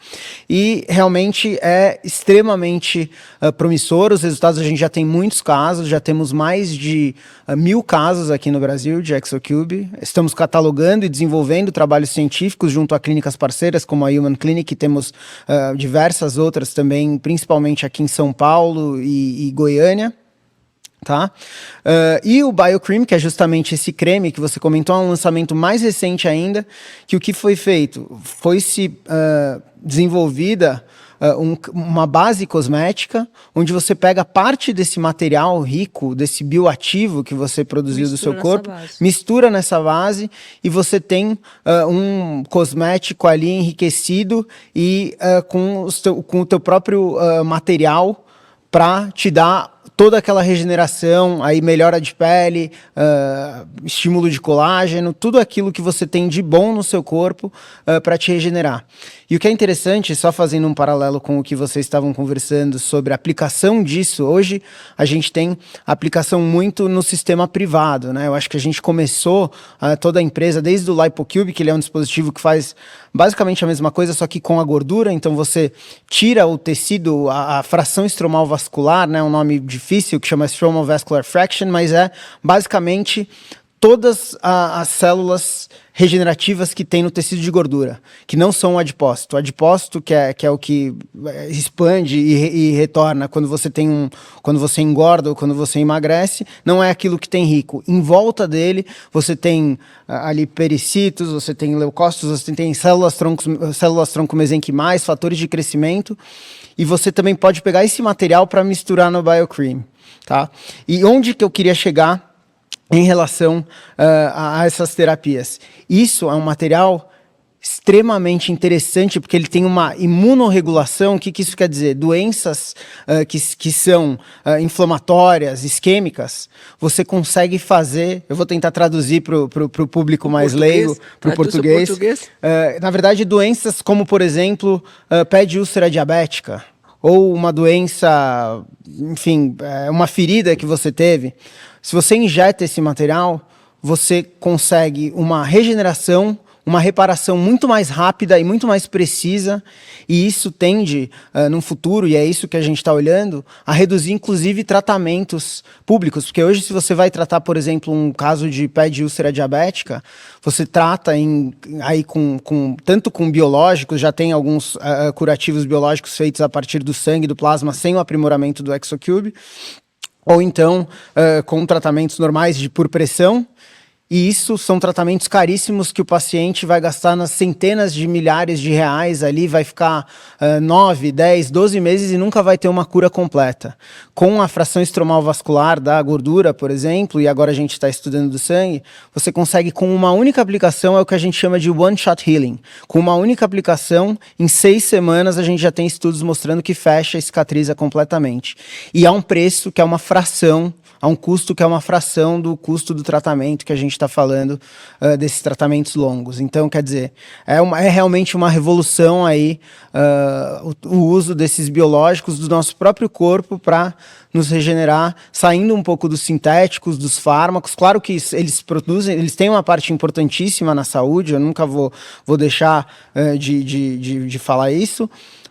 e realmente é extremamente promissor. Os resultados, a gente já tem muitos casos, já temos mais de 1000 casos aqui no Brasil de ExoCube. Estamos catalogando e desenvolvendo trabalhos científicos junto a clínicas parceiras, como a Human Clinic. Temos diversas outras também, principalmente aqui em São Paulo e Goiânia. Tá? E o BioCream, que é justamente esse creme que você comentou, é um lançamento mais recente ainda, que o que foi feito? Foi-se desenvolvida uma base cosmética, onde você pega parte desse material rico, desse bioativo que você produziu do seu corpo, mistura nessa base, e você tem um cosmético ali enriquecido e com o teu próprio material para te dar toda aquela regeneração, aí melhora de pele, estímulo de colágeno, tudo aquilo que você tem de bom no seu corpo para te regenerar. E o que é interessante, só fazendo um paralelo com o que vocês estavam conversando sobre a aplicação disso, hoje a gente tem aplicação muito no sistema privado, né? Eu acho que a gente começou toda a empresa, desde o LipoCube, que ele é um dispositivo que faz basicamente a mesma coisa, só que com a gordura. Então você tira o tecido, a fração estromal vascular, né? Um nome difícil que chama Stromal Vascular Fraction, mas é basicamente todas as células regenerativas que tem no tecido de gordura, que não são o adipócito. O adipócito, que é o que expande e retorna quando você engorda ou quando você emagrece, não é aquilo que tem rico. Em volta dele, você tem ali pericitos, você tem leucócitos, você tem células tronco mesenquimais, fatores de crescimento, e você também pode pegar esse material para misturar no BioCream, tá? E onde que eu queria chegar em relação a essas terapias? Isso é um material extremamente interessante, porque ele tem uma imunorregulação. O que isso quer dizer? Doenças que são inflamatórias, isquêmicas, você consegue fazer, eu vou tentar traduzir para o público mais leigo, para o português. Na verdade, doenças como, por exemplo, pé de úlcera diabética, ou uma doença, enfim, uma ferida que você teve. Se você injeta esse material, você consegue uma regeneração, uma reparação muito mais rápida e muito mais precisa, e isso tende, no futuro, e é isso que a gente está olhando, a reduzir, inclusive, tratamentos públicos. Porque hoje, se você vai tratar, por exemplo, um caso de pé de úlcera diabética, você trata aí tanto com biológicos, já tem alguns curativos biológicos feitos a partir do sangue, do plasma, sem o aprimoramento do Exocube, ou então com tratamentos normais por pressão. E isso são tratamentos caríssimos que o paciente vai gastar nas centenas de milhares de reais ali, vai ficar 9, 10, 12 meses e nunca vai ter uma cura completa. Com a fração estromal vascular da gordura, por exemplo, e agora a gente está estudando do sangue, você consegue com uma única aplicação, é o que a gente chama de one-shot healing. Com uma única aplicação, em 6 semanas a gente já tem estudos mostrando que fecha e cicatriza completamente. E há um preço que é uma fração, há um custo que é uma fração do custo do tratamento que a gente está falando desses tratamentos longos. Então, quer dizer, é realmente uma revolução aí o uso desses biológicos do nosso próprio corpo para nos regenerar, saindo um pouco dos sintéticos, dos fármacos. Claro que eles têm uma parte importantíssima na saúde, eu nunca vou deixar de falar isso.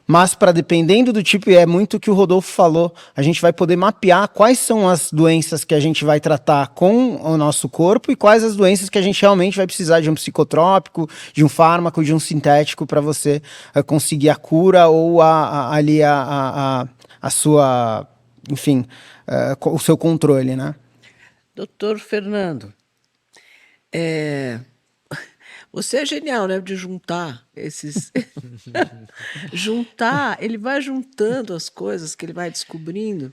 Mas, dependendo do tipo, e é muito o que o Rodolfo falou, a gente vai poder mapear quais são as doenças que a gente vai tratar com o nosso corpo e quais as doenças que a gente realmente vai precisar de um psicotrópico, de um fármaco, de um sintético para você conseguir a cura ou a sua, enfim, o seu controle, né? Doutor Fernando, você é genial, né, de juntar esses... ele vai juntando as coisas que ele vai descobrindo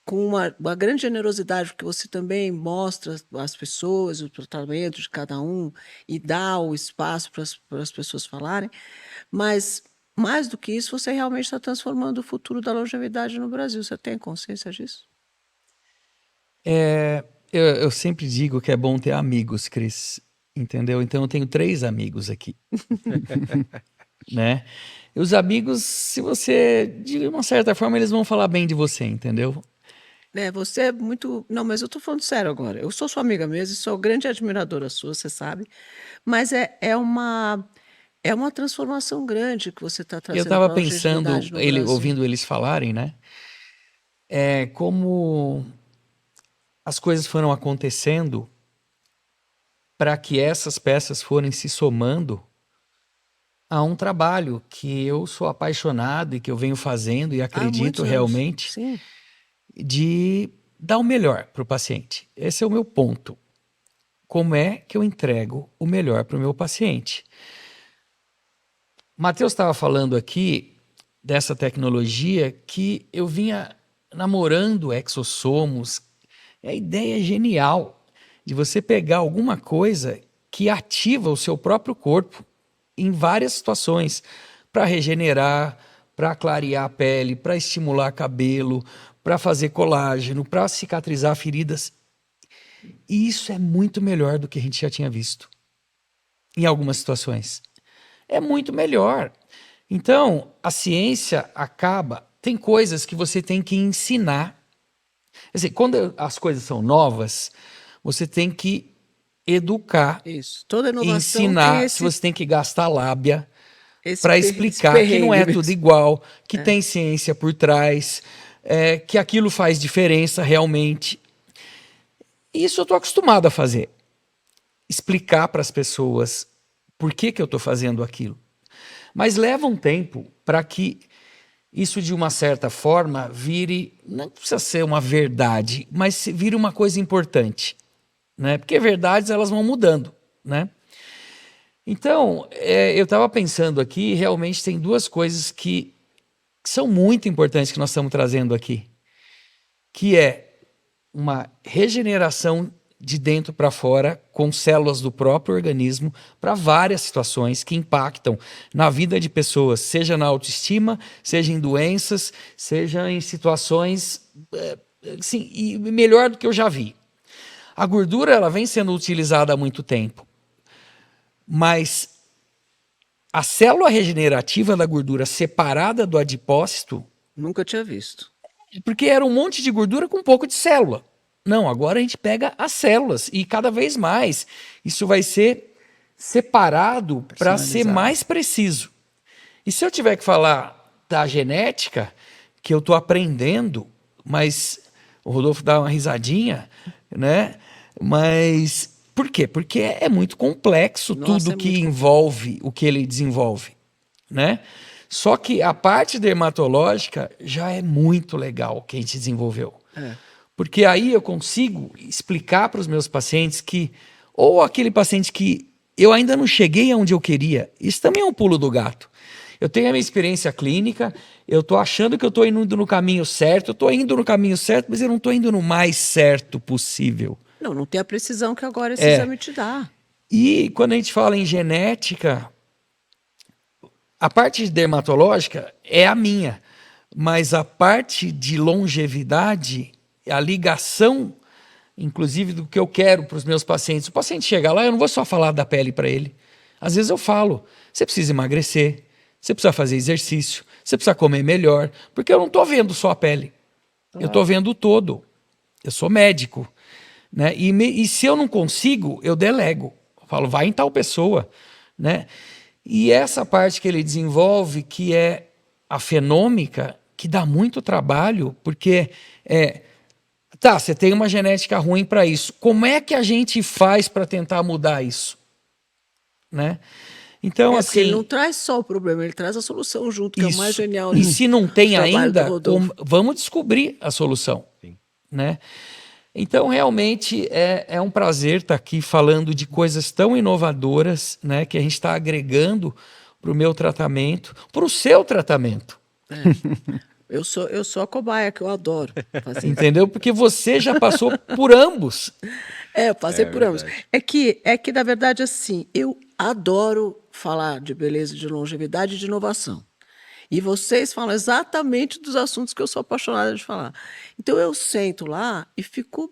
com uma grande generosidade, porque você também mostra às pessoas o tratamento de cada um e dá o espaço para as pessoas falarem, mas, mais do que isso, você realmente está transformando o futuro da longevidade no Brasil. Você tem consciência disso? Eu sempre digo que é bom ter amigos, Cris. Entendeu? Então eu tenho 3 amigos aqui. Né? E os amigos, se você, de uma certa forma, eles vão falar bem de você, entendeu? Você é muito... Não, mas eu estou falando sério agora. Eu sou sua amiga mesmo, sou grande admiradora sua, você sabe. Mas é uma transformação grande que você está trazendo Eu estava para a pensando, longevidade no Brasil. ouvindo eles falarem, né? Como as coisas foram acontecendo para que essas peças forem se somando a um trabalho que eu sou apaixonado e que eu venho fazendo e acredito muitos anos. realmente Sim. de dar o melhor para o paciente. Esse é o meu ponto. Como é que eu entrego o melhor para o meu paciente? Matheus estava falando aqui dessa tecnologia que eu vinha namorando exossomos. A ideia é genial de você pegar alguma coisa que ativa o seu próprio corpo em várias situações, para regenerar, para clarear a pele, para estimular cabelo, para fazer colágeno, para cicatrizar feridas. E isso é muito melhor do que a gente já tinha visto em algumas situações. É muito melhor. Então, a ciência acaba... Tem coisas que você tem que ensinar. Quer dizer, quando as coisas são novas, você tem que educar, isso. Toda inovação ensinar, se você tem que gastar lábia para explicar que não é tudo igual, que tem ciência por trás, que aquilo faz diferença realmente. Isso eu estou acostumado a fazer. Explicar para as pessoas por que eu estou fazendo aquilo. Mas leva um tempo para que isso, de uma certa forma, vire, não precisa ser uma verdade, mas vire uma coisa importante. Né? Porque verdades, elas vão mudando, né? Então, eu estava pensando aqui, realmente tem 2 coisas que são muito importantes que nós estamos trazendo aqui, que é uma regeneração de dentro para fora, com células do próprio organismo, para várias situações que impactam na vida de pessoas, seja na autoestima, seja em doenças, seja em situações, assim, e melhor do que eu já vi. A gordura, ela vem sendo utilizada há muito tempo, mas a célula regenerativa da gordura separada do adipócito, Nunca tinha visto. porque era um monte de gordura com um pouco de célula. Não, agora a gente pega as células e cada vez mais isso vai ser separado para ser mais preciso. E se eu tiver que falar da genética, que eu estou aprendendo, mas o Rodolfo dá uma risadinha, né? Mas por quê? Porque é muito complexo tudo que envolve o que ele desenvolve, né? Só que a parte dermatológica já é muito legal que a gente desenvolveu. Porque aí eu consigo explicar para os meus pacientes que, ou aquele paciente que eu ainda não cheguei aonde eu queria, isso também é um pulo do gato. Eu tenho a minha experiência clínica, eu estou achando que eu estou indo no caminho certo, eu estou indo no caminho certo, mas eu não estou indo no mais certo possível. Não tem a precisão que agora esse exame te dá. E quando a gente fala em genética, a parte dermatológica é a minha, mas a parte de longevidade, a ligação, inclusive, do que eu quero para os meus pacientes. O paciente chega lá, eu não vou só falar da pele para ele. Às vezes eu falo, você precisa emagrecer, você precisa fazer exercício, você precisa comer melhor, porque eu não estou vendo só a pele, eu estou vendo o todo. Eu sou médico, né? E se eu não consigo, eu delego. Eu falo, vai em tal pessoa, né? E essa parte que ele desenvolve, que é a fenômica, que dá muito trabalho, porque tá, você tem uma genética ruim para isso. Como é que a gente faz para tentar mudar isso? Né? Então, assim, porque ele não traz só o problema, ele traz a solução junto, que é o mais genial. E se não tem ainda, vamos descobrir a solução. Né? Então, realmente, é um prazer estar aqui falando de coisas tão inovadoras, né, que a gente está agregando para o meu tratamento, para o seu tratamento. Eu sou a cobaia, que eu adoro fazer. Entendeu? Porque você já passou por ambos. Eu passei por ambos. É que, na verdade, assim, eu adoro falar de beleza, de longevidade e de inovação. E vocês falam exatamente dos assuntos que eu sou apaixonada de falar. Então, eu sento lá e fico,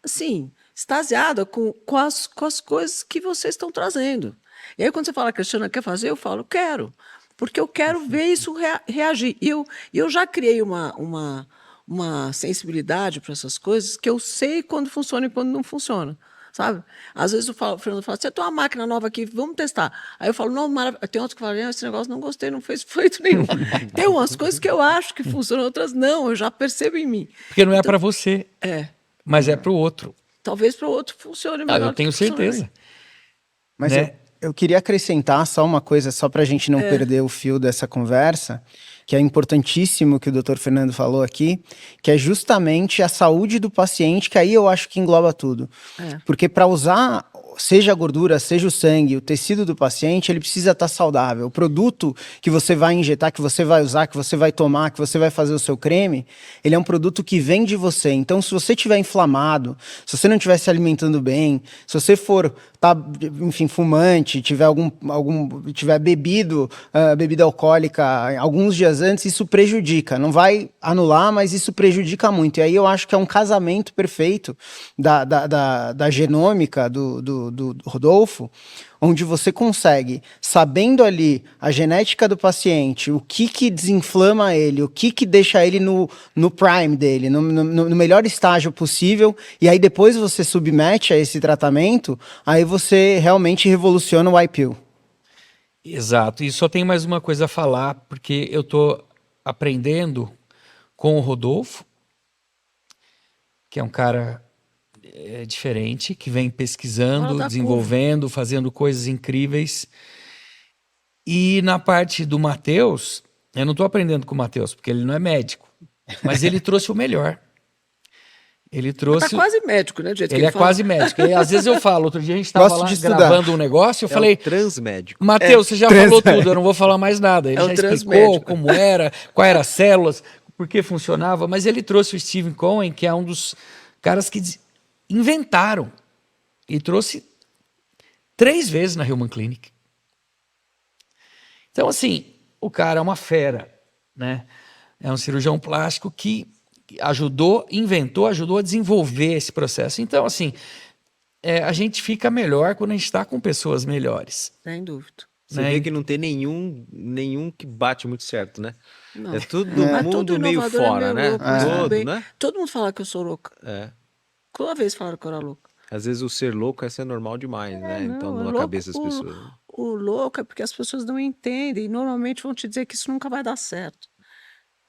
assim, extasiada com as coisas que vocês estão trazendo. E aí, quando você fala, Cristiana, quer fazer? Eu falo, quero. Porque eu quero ver isso reagir. E eu já criei uma sensibilidade para essas coisas que eu sei quando funciona e quando não funciona. Sabe? Às vezes o Fernando fala, você tem uma máquina nova aqui, vamos testar. Aí eu falo, não, maravilha. Tem outros que falam, esse negócio não gostei, não fez efeito nenhum. Tem umas coisas que eu acho que funcionam, outras não, eu já percebo em mim. Porque não é para você, mas é para o outro. Talvez para o outro funcione melhor. Eu tenho certeza. Mas eu queria acrescentar só uma coisa, só para a gente não perder o fio dessa conversa, que é importantíssimo que o Dr. Fernando falou aqui, que é justamente a saúde do paciente, que aí eu acho que engloba tudo. Porque para usar, seja a gordura, seja o sangue, o tecido do paciente, ele precisa estar saudável. O produto que você vai injetar, que você vai usar, que você vai tomar, que você vai fazer o seu creme, ele é um produto que vem de você. Então, se você estiver inflamado, se você não estiver se alimentando bem, se você for, enfim, fumante, tiver bebido bebida alcoólica alguns dias antes, isso prejudica. Não vai anular, mas isso prejudica muito. E aí eu acho que é um casamento perfeito da genômica do Rodolfo, onde você consegue, sabendo ali a genética do paciente, o que desinflama ele, o que deixa ele no prime dele, no melhor estágio possível, e aí depois você submete a esse tratamento, aí você realmente revoluciona o IPIL. Exato. E só tem mais uma coisa a falar, porque eu estou aprendendo com o Rodolfo, que é um cara diferente, que vem pesquisando, desenvolvendo, fazendo coisas incríveis. E na parte do Matheus, eu não estou aprendendo com o Matheus, porque ele não é médico, mas ele trouxe o melhor. Ele trouxe. Ele tá quase médico, né? Do jeito ele que é quase médico. E, às vezes eu falo, outro dia a gente estava lá gravando um negócio, eu falei, transmédico. Matheus, você já falou tudo, eu não vou falar mais nada. Ele já explicou como era, quais eram as células, por que funcionava, mas ele trouxe o Stephen Cohen, que é um dos caras que inventaram e trouxe 3 vezes na Hillman Clinic. Então, assim, o cara é uma fera, né? É um cirurgião plástico que inventou, ajudou a desenvolver esse processo. Então, assim, a gente fica melhor quando a gente está com pessoas melhores. Sem dúvida. Você Né? vê que não tem nenhum que bate muito certo, né? Não. É todo Mas mundo todo meio inovador fora, é meio né? louco, mas tudo Todo, bem. né? Todo mundo fala que eu sou louca. É. Toda vez falaram que eu era louca. Às vezes o ser louco é ser normal demais, né? Então, Não, o na louco, cabeça das pessoas. o louco é porque as pessoas não entendem e normalmente vão te dizer que isso nunca vai dar certo.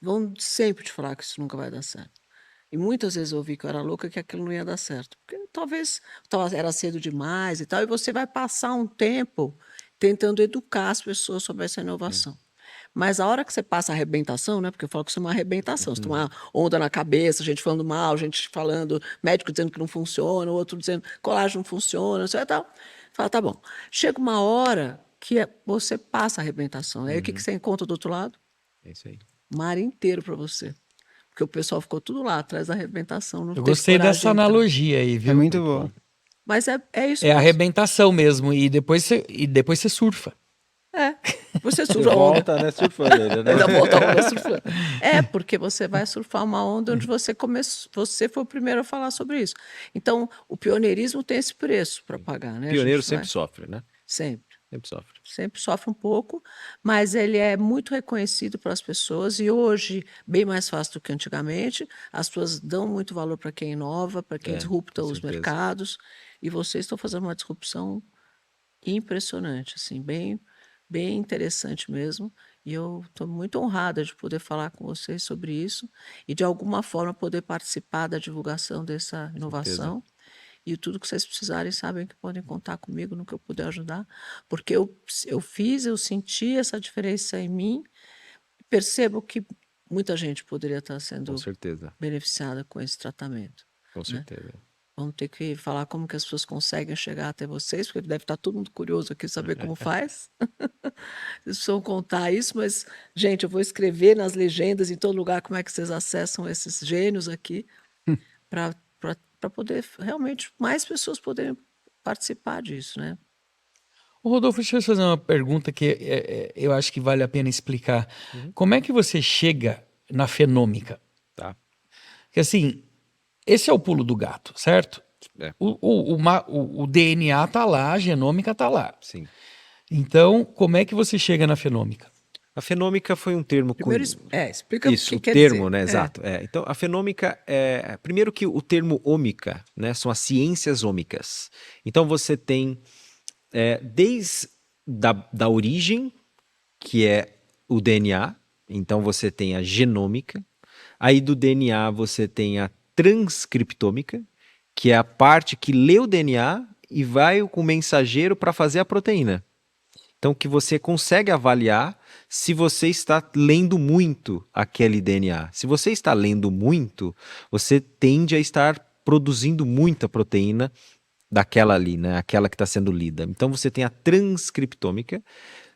Vão sempre te falar que isso nunca vai dar certo. E muitas vezes eu ouvi que eu era louca, que aquilo não ia dar certo. Porque talvez era cedo demais e tal, e você vai passar um tempo tentando educar as pessoas sobre essa inovação. Mas a hora que você passa a arrebentação, né? Porque eu falo que isso é uma arrebentação. Você toma uma onda na cabeça, gente falando mal, gente falando, médico dizendo que não funciona, o outro dizendo que colagem não funciona, isso e tal. Fala, tá bom. Chega uma hora que você passa a arrebentação. Aí o que você encontra do outro lado? É isso aí. Mar inteiro para você. Porque o pessoal ficou tudo lá, atrás da arrebentação. Não Eu teve gostei coragem dessa de entrar. analogia aí, viu? É muito bom. Mas é isso É a mesmo. arrebentação mesmo, e depois você surfa. É. Você Você surfa a onda. volta, né? Surfando ele, né? Ainda volta a onda surfando. É, porque você vai surfar uma onda onde você foi o primeiro a falar sobre isso. Então, o pioneirismo tem esse preço para pagar, né? A Pioneiro gente sempre vai- sofre, né? Sempre. Sempre sofre. Sempre sofre um pouco, mas ele é muito reconhecido pelas pessoas e hoje, bem mais fácil do que antigamente, as pessoas dão muito valor para quem inova, para quem disrupta com os certeza. mercados, e vocês estão fazendo uma disrupção impressionante, assim, bem interessante mesmo, e eu estou muito honrada de poder falar com vocês sobre isso e, de alguma forma, poder participar da divulgação dessa inovação. E tudo que vocês precisarem, sabem que podem contar comigo no que eu puder ajudar, porque eu senti essa diferença em mim, percebo que muita gente poderia estar sendo Com certeza. beneficiada com esse tratamento. Com certeza. Vamos ter que falar como que as pessoas conseguem chegar até vocês, porque deve estar todo mundo curioso aqui saber como faz. Vocês precisam contar isso, mas, gente, eu vou escrever nas legendas em todo lugar como é que vocês acessam esses gênios aqui, para poder realmente mais pessoas poderem participar disso, né? Ô, Rodolfo, deixa eu fazer uma pergunta que eu acho que vale a pena explicar. Como é que você chega na fenômica? Tá. Porque assim, esse é o pulo do gato, certo? É. O DNA tá lá, a genômica tá lá. Sim. Então, Como é que você chega na fenômica? A fenômica foi um termo... primeiro, explica Isso, o o que quer termo, dizer. né? Exato. Então, a fenômica é. Primeiro que o termo ômica, né? São as ciências ômicas. Então, você tem, desde da origem, que é o DNA, então você tem a genômica. Aí do DNA você tem a transcriptômica, que é a parte que lê o DNA e vai com o mensageiro para fazer a proteína. Então, que você consegue avaliar se você está lendo muito aquele DNA. Se você está lendo muito, você tende a estar produzindo muita proteína daquela ali, né? Aquela que está sendo lida. Então, você tem a transcriptômica.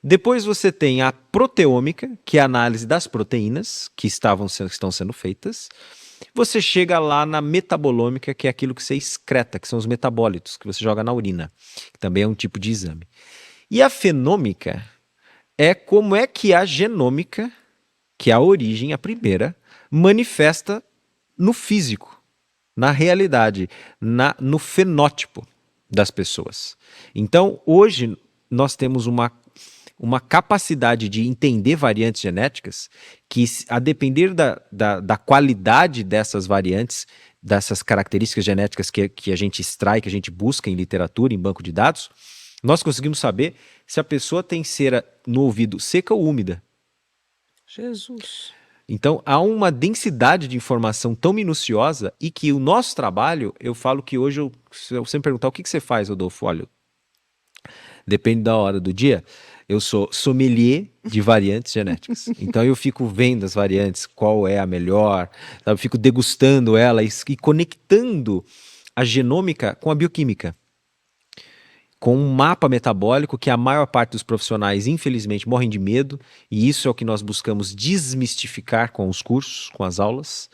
Depois você tem a proteômica, que é a análise das proteínas que estão sendo feitas. Você chega lá na metabolômica, que é aquilo que você excreta, que são os metabólitos que você joga na urina, que também é um tipo de exame. E a fenômica é como é que a genômica, que é a origem, a primeira, manifesta no físico, na realidade, no fenótipo das pessoas. Então, hoje, nós temos uma capacidade de entender variantes genéticas que, a depender da qualidade dessas variantes, dessas características genéticas que a gente extrai, que a gente busca em literatura, em banco de dados, nós conseguimos saber se a pessoa tem cera no ouvido seca ou úmida. Jesus. Então, há uma densidade de informação tão minuciosa e que o nosso trabalho, eu falo que hoje, se eu sempre perguntar o que você faz, Rodolfo, olha, depende da hora do dia, eu sou sommelier de variantes genéticas. Então, eu fico vendo as variantes, qual é a melhor, sabe? Eu fico degustando ela e conectando a genômica com a bioquímica, com um mapa metabólico que a maior parte dos profissionais, infelizmente, morrem de medo, e isso é o que nós buscamos desmistificar com os cursos, com as aulas,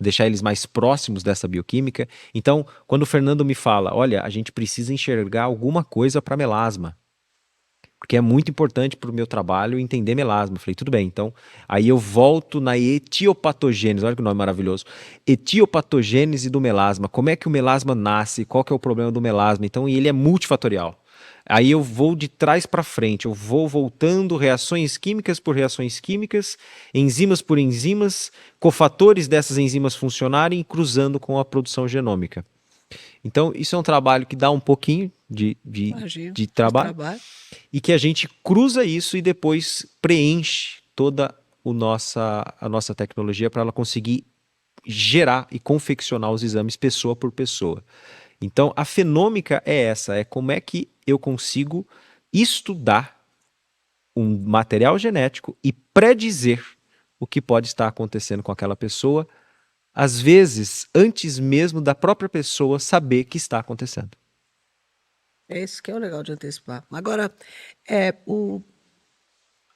deixar eles mais próximos dessa bioquímica. Então, quando o Fernando me fala, olha, a gente precisa enxergar alguma coisa para melasma, porque é muito importante para o meu trabalho entender melasma. Eu falei, tudo bem, então, aí eu volto na etiopatogênese, olha que nome maravilhoso, etiopatogênese do melasma, como é que o melasma nasce, qual que é o problema do melasma, então, e ele é multifatorial. Aí eu vou de trás para frente, eu vou voltando reações químicas por reações químicas, enzimas por enzimas, cofatores dessas enzimas funcionarem e cruzando com a produção genômica. Então, isso é um trabalho que dá um pouquinho Imagino, de trabalho e que a gente cruza isso e depois preenche toda a nossa tecnologia para ela conseguir gerar e confeccionar os exames pessoa por pessoa. Então, a fenômica é essa, é como é que eu consigo estudar um material genético e predizer o que pode estar acontecendo com aquela pessoa, às vezes, antes mesmo da própria pessoa saber que está acontecendo. É isso que é o legal de antecipar. Agora, o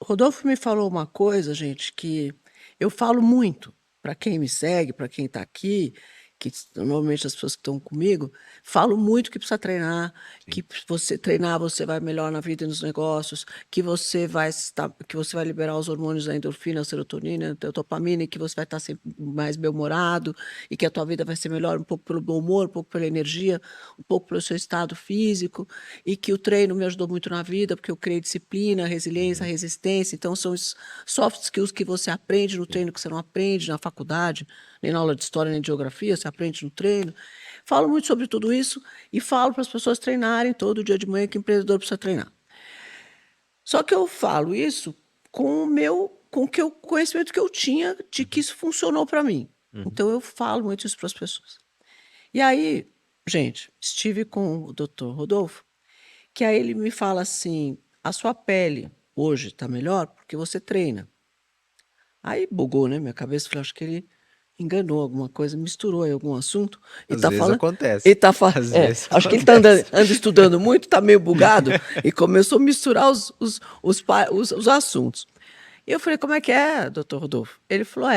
Rodolfo me falou uma coisa, gente, que eu falo muito para quem me segue, para quem está aqui, que normalmente as pessoas que estão comigo, falo muito que precisa treinar, que você treinar você vai melhor na vida e nos negócios, que você vai liberar os hormônios da endorfina, a serotonina, a dopamina, e que você vai estar sempre mais bem-humorado, e que a tua vida vai ser melhor um pouco pelo bom humor, um pouco pela energia, um pouco pelo seu estado físico, e que o treino me ajudou muito na vida, porque eu criei disciplina, resiliência, resistência. Então, são os soft skills que você aprende no treino, que você não aprende na faculdade, nem na aula de história, nem de geografia, você aprende no treino. Falo muito sobre tudo isso e falo para as pessoas treinarem todo dia de manhã, que o empreendedor precisa treinar. Só que eu falo isso com o conhecimento que eu tinha de que isso funcionou para mim. Então, eu falo muito isso para as pessoas. E aí, gente, estive com o Dr. Rodolfo, que aí ele me fala assim, a sua pele hoje está melhor porque você treina. Aí bugou, né? Minha cabeça, falei, acho que ele enganou alguma coisa, misturou aí algum assunto. Às vezes acontece. Ele tá Às vezes acho que ele tá anda estudando muito, tá meio bugado, e começou a misturar os assuntos. E eu falei, como é que é, doutor Rodolfo? Ele falou,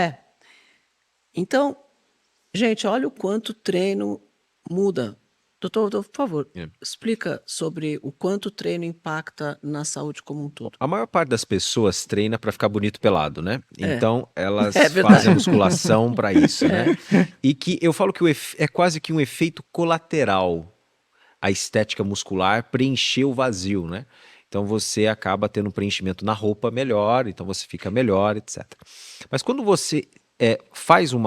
então, gente, olha o quanto o treino muda. Doutor Rodolfo, por favor, explica sobre o quanto o treino impacta na saúde como um todo. A maior parte das pessoas treina para ficar bonito pelado, né? Então, elas verdade. fazem a musculação para isso, né? E que eu falo que é quase que um efeito colateral. A estética muscular preencher o vazio, né? Então, você acaba tendo um preenchimento na roupa melhor, então você fica melhor, etc. Mas quando você faz o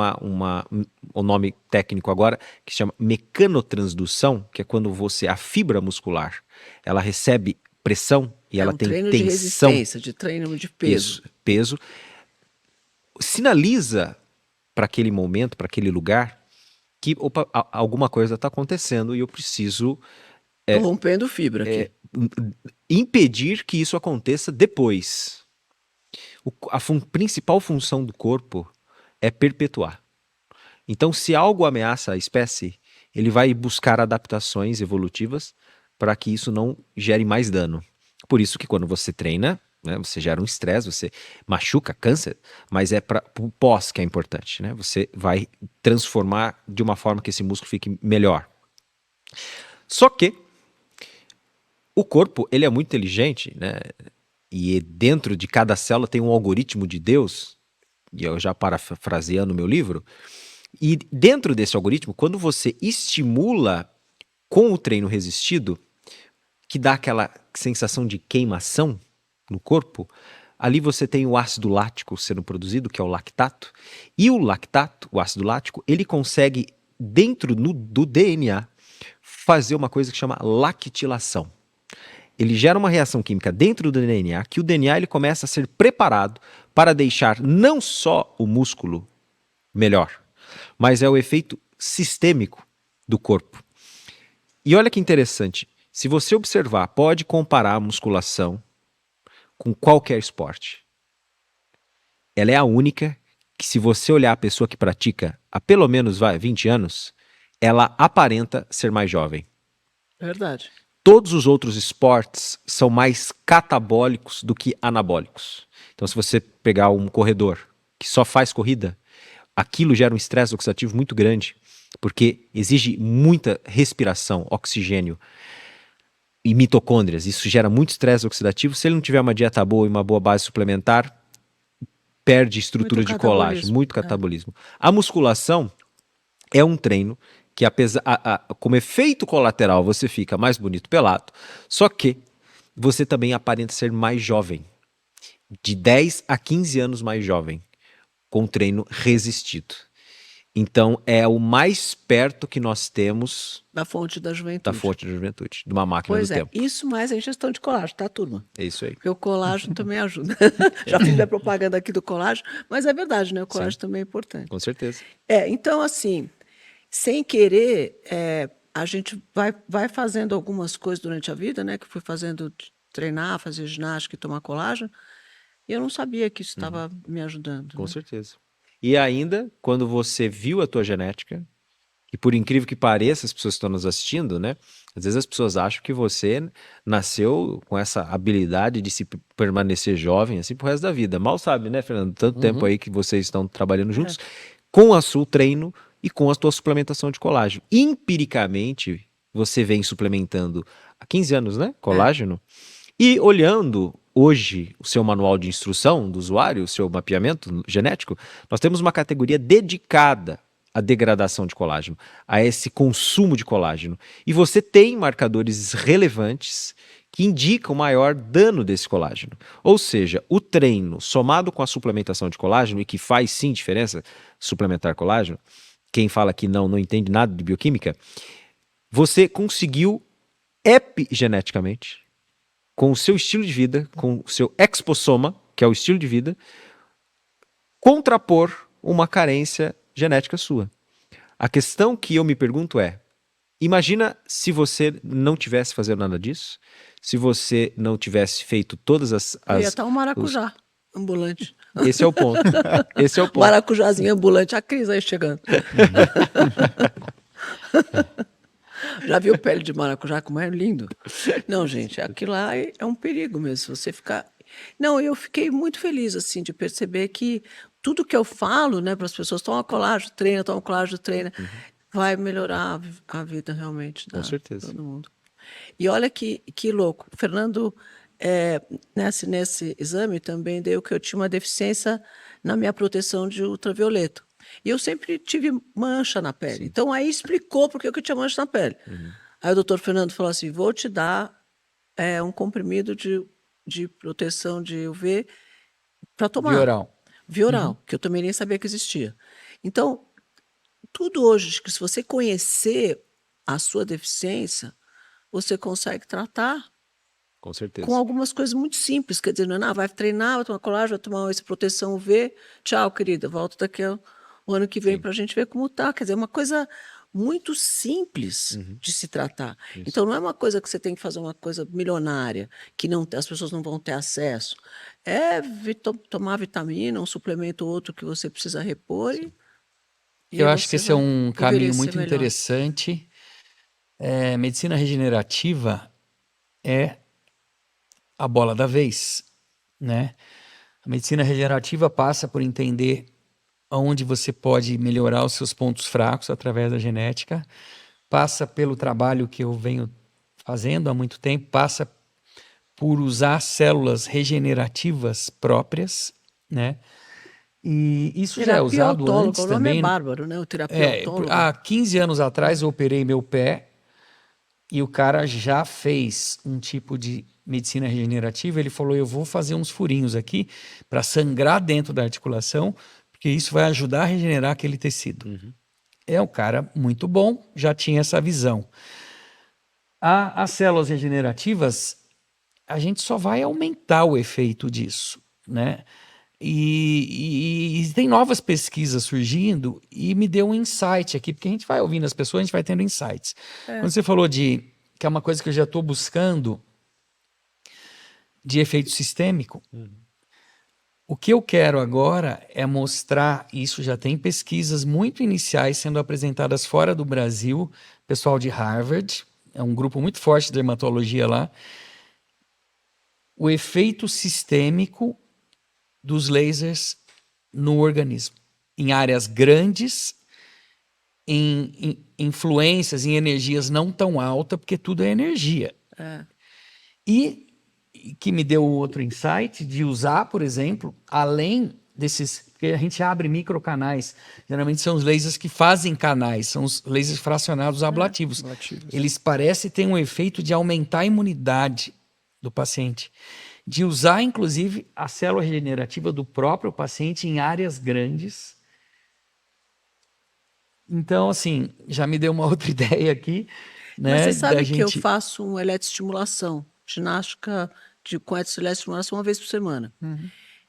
nome técnico agora, que se chama mecanotransdução, que é quando a fibra muscular, ela recebe pressão e ela tem treino tensão. De resistência, de treino de peso. Isso, peso. Sinaliza para aquele momento, para aquele lugar, que opa, alguma coisa está acontecendo e eu preciso Tô rompendo fibra aqui. impedir que isso aconteça depois. A principal função do corpo é perpetuar. Então, se algo ameaça a espécie, ele vai buscar adaptações evolutivas para que isso não gere mais dano. Por isso que quando você treina, né, você gera um estresse, você machuca, cansa, mas é para o pós que é importante, né? Você vai transformar de uma forma que esse músculo fique melhor. Só que o corpo, ele é muito inteligente, né? E dentro de cada célula tem um algoritmo de Deus, e eu já parafraseando o meu livro, e dentro desse algoritmo, quando você estimula com o treino resistido, que dá aquela sensação de queimação no corpo, ali você tem o ácido lático sendo produzido, que é o lactato, e o lactato, o ácido lático, ele consegue, dentro do DNA, fazer uma coisa que chama lactilação. Ele gera uma reação química dentro do DNA, que o DNA ele começa a ser preparado para deixar não só o músculo melhor, mas é o efeito sistêmico do corpo. E olha que interessante, se você observar, pode comparar a musculação com qualquer esporte. Ela é a única que, se você olhar a pessoa que pratica há pelo menos 20 anos, ela aparenta ser mais jovem. Verdade. Todos os outros esportes são mais catabólicos do que anabólicos. Então, se você pegar um corredor que só faz corrida, aquilo gera um estresse oxidativo muito grande, porque exige muita respiração, oxigênio e mitocôndrias. Isso gera muito estresse oxidativo. Se ele não tiver uma dieta boa e uma boa base suplementar, perde estrutura Muito de colágeno, catabolismo. muito catabolismo. A musculação é um treino que, como efeito colateral, você fica mais bonito pelado, só que você também aparenta ser mais jovem, de 10 a 15 anos mais jovem, com treino resistido. Então, é o mais perto que nós temos Da fonte da da juventude. fonte da juventude, de uma máquina Pois do é, tempo. isso mais a ingestão de colágeno, tá, turma? É isso aí. Porque o colágeno também ajuda. Já fiz a propaganda aqui do colágeno, mas é verdade, né? O colágeno também é importante. Com certeza. Então, assim, sem querer, a gente vai fazendo algumas coisas durante a vida, né? Que fui fazendo, treinar, fazer ginástica e tomar colágeno, e eu não sabia que isso estava me ajudando. Com né? certeza. E ainda, quando você viu a tua genética, e por incrível que pareça, as pessoas que estão nos assistindo, né? Às vezes as pessoas acham que você nasceu com essa habilidade de se permanecer jovem assim pro resto da vida. Mal sabe, né, Fernando? Tanto tempo aí que vocês estão trabalhando juntos com o seu treino e com a tua suplementação de colágeno. Empiricamente, você vem suplementando há 15 anos, né? Colágeno. E olhando hoje o seu manual de instrução do usuário, o seu mapeamento genético, nós temos uma categoria dedicada à degradação de colágeno, a esse consumo de colágeno. E você tem marcadores relevantes que indicam maior dano desse colágeno. Ou seja, o treino somado com a suplementação de colágeno, e que faz sim diferença suplementar colágeno, quem fala que não entende nada de bioquímica, você conseguiu epigeneticamente, com o seu estilo de vida, com o seu exposoma, que é o estilo de vida, contrapor uma carência genética sua. A questão que eu me pergunto é, imagina se você não tivesse fazendo nada disso, se você não tivesse feito todas Eu ia estar um maracujá ambulante. Esse é o ponto. Esse é o ponto. Maracujazinho ambulante, a Cris aí chegando. Já viu pele de maracujá como é lindo? Não, gente, aquilo lá é um perigo mesmo. Se você ficar. Não, eu fiquei muito feliz assim de perceber que tudo que eu falo, né, para as pessoas, toma colágeno, treina, vai melhorar a vida realmente Com certeza. todo mundo. E olha que louco, Fernando, nesse exame também deu que eu tinha uma deficiência na minha proteção de ultravioleta. E eu sempre tive mancha na pele. Então, aí explicou por que eu tinha mancha na pele. Aí o doutor Fernando falou assim, vou te dar um comprimido de proteção de UV para tomar. Vioral, que eu também nem sabia que existia. Então, tudo hoje, que se você conhecer a sua deficiência, você consegue tratar Com certeza. com algumas coisas muito simples. Quer dizer, não é, vai treinar, vai tomar colágeno, vai tomar essa proteção UV. Tchau, querida, volta daqui o ano que vem para a gente ver como tá. Quer dizer, é uma coisa muito simples de se tratar. Então, não é uma coisa que você tem que fazer uma coisa milionária, que as pessoas não vão ter acesso. É tomar vitamina, um suplemento ou outro que você precisa repor. E Eu aí acho que você esse é vai um caminho envelhecer muito melhor. interessante. Medicina regenerativa é a bola da vez, né? A medicina regenerativa passa por entender onde você pode melhorar os seus pontos fracos através da genética, passa pelo trabalho que eu venho fazendo há muito tempo, passa por usar células regenerativas próprias, né? E isso já é Terapia usado autóloga, antes o nome também. é bárbaro, né? O terapia autóloga. Há 15 anos atrás eu operei meu pé e o cara já fez um tipo de medicina regenerativa. Ele falou, eu vou fazer uns furinhos aqui para sangrar dentro da articulação, porque isso vai ajudar a regenerar aquele tecido. É um cara muito bom, já tinha essa visão. As células regenerativas, a gente só vai aumentar o efeito disso, né? E tem novas pesquisas surgindo e me deu um insight aqui, porque a gente vai ouvindo as pessoas, a gente vai tendo insights. Quando você falou que é uma coisa que eu já estou buscando, de efeito sistêmico, o que eu quero agora é mostrar, isso já tem pesquisas muito iniciais sendo apresentadas fora do Brasil, pessoal de Harvard, é um grupo muito forte de dermatologia lá, o efeito sistêmico dos lasers no organismo. em áreas grandes, em influências, em energias não tão altas, porque tudo é energia. É. E que me deu outro insight de usar, por exemplo, além desses... Porque a gente abre microcanais. Geralmente são os lasers que fazem canais, são os lasers fracionados ablativos. Ablativos. Eles parecem ter um efeito de aumentar a imunidade do paciente. De usar, inclusive, a célula regenerativa do próprio paciente em áreas grandes. Então, assim, já me deu uma outra ideia aqui, né? Mas você sabe da que eu gente... faço um eletroestimulação, ginástica com eletroestimulação uma vez por semana.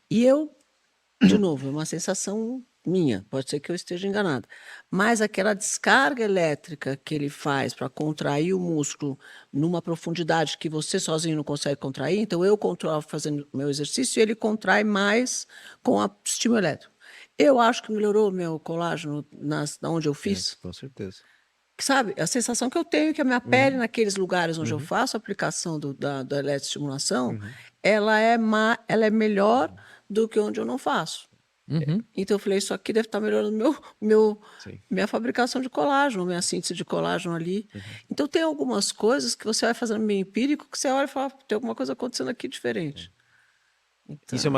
E eu, de novo, é uma sensação minha, pode ser que eu esteja enganada, mas aquela descarga elétrica que ele faz para contrair o músculo numa profundidade que você sozinho não consegue contrair, então eu controlo fazendo meu exercício e ele contrai mais com a estímulo elétrico. Eu acho que melhorou meu colágeno onde eu fiz. Com certeza. Sabe, a sensação que eu tenho é que a minha pele, naqueles lugares onde eu faço a aplicação da eletroestimulação, ela é melhor do que onde eu não faço. Uhum. Então eu falei, isso aqui deve estar melhorando Sim. minha fabricação de colágeno, minha síntese de colágeno ali. Então tem algumas coisas que você vai fazendo meio empírico, que você olha e fala, tem alguma coisa acontecendo aqui diferente. Então, Isso é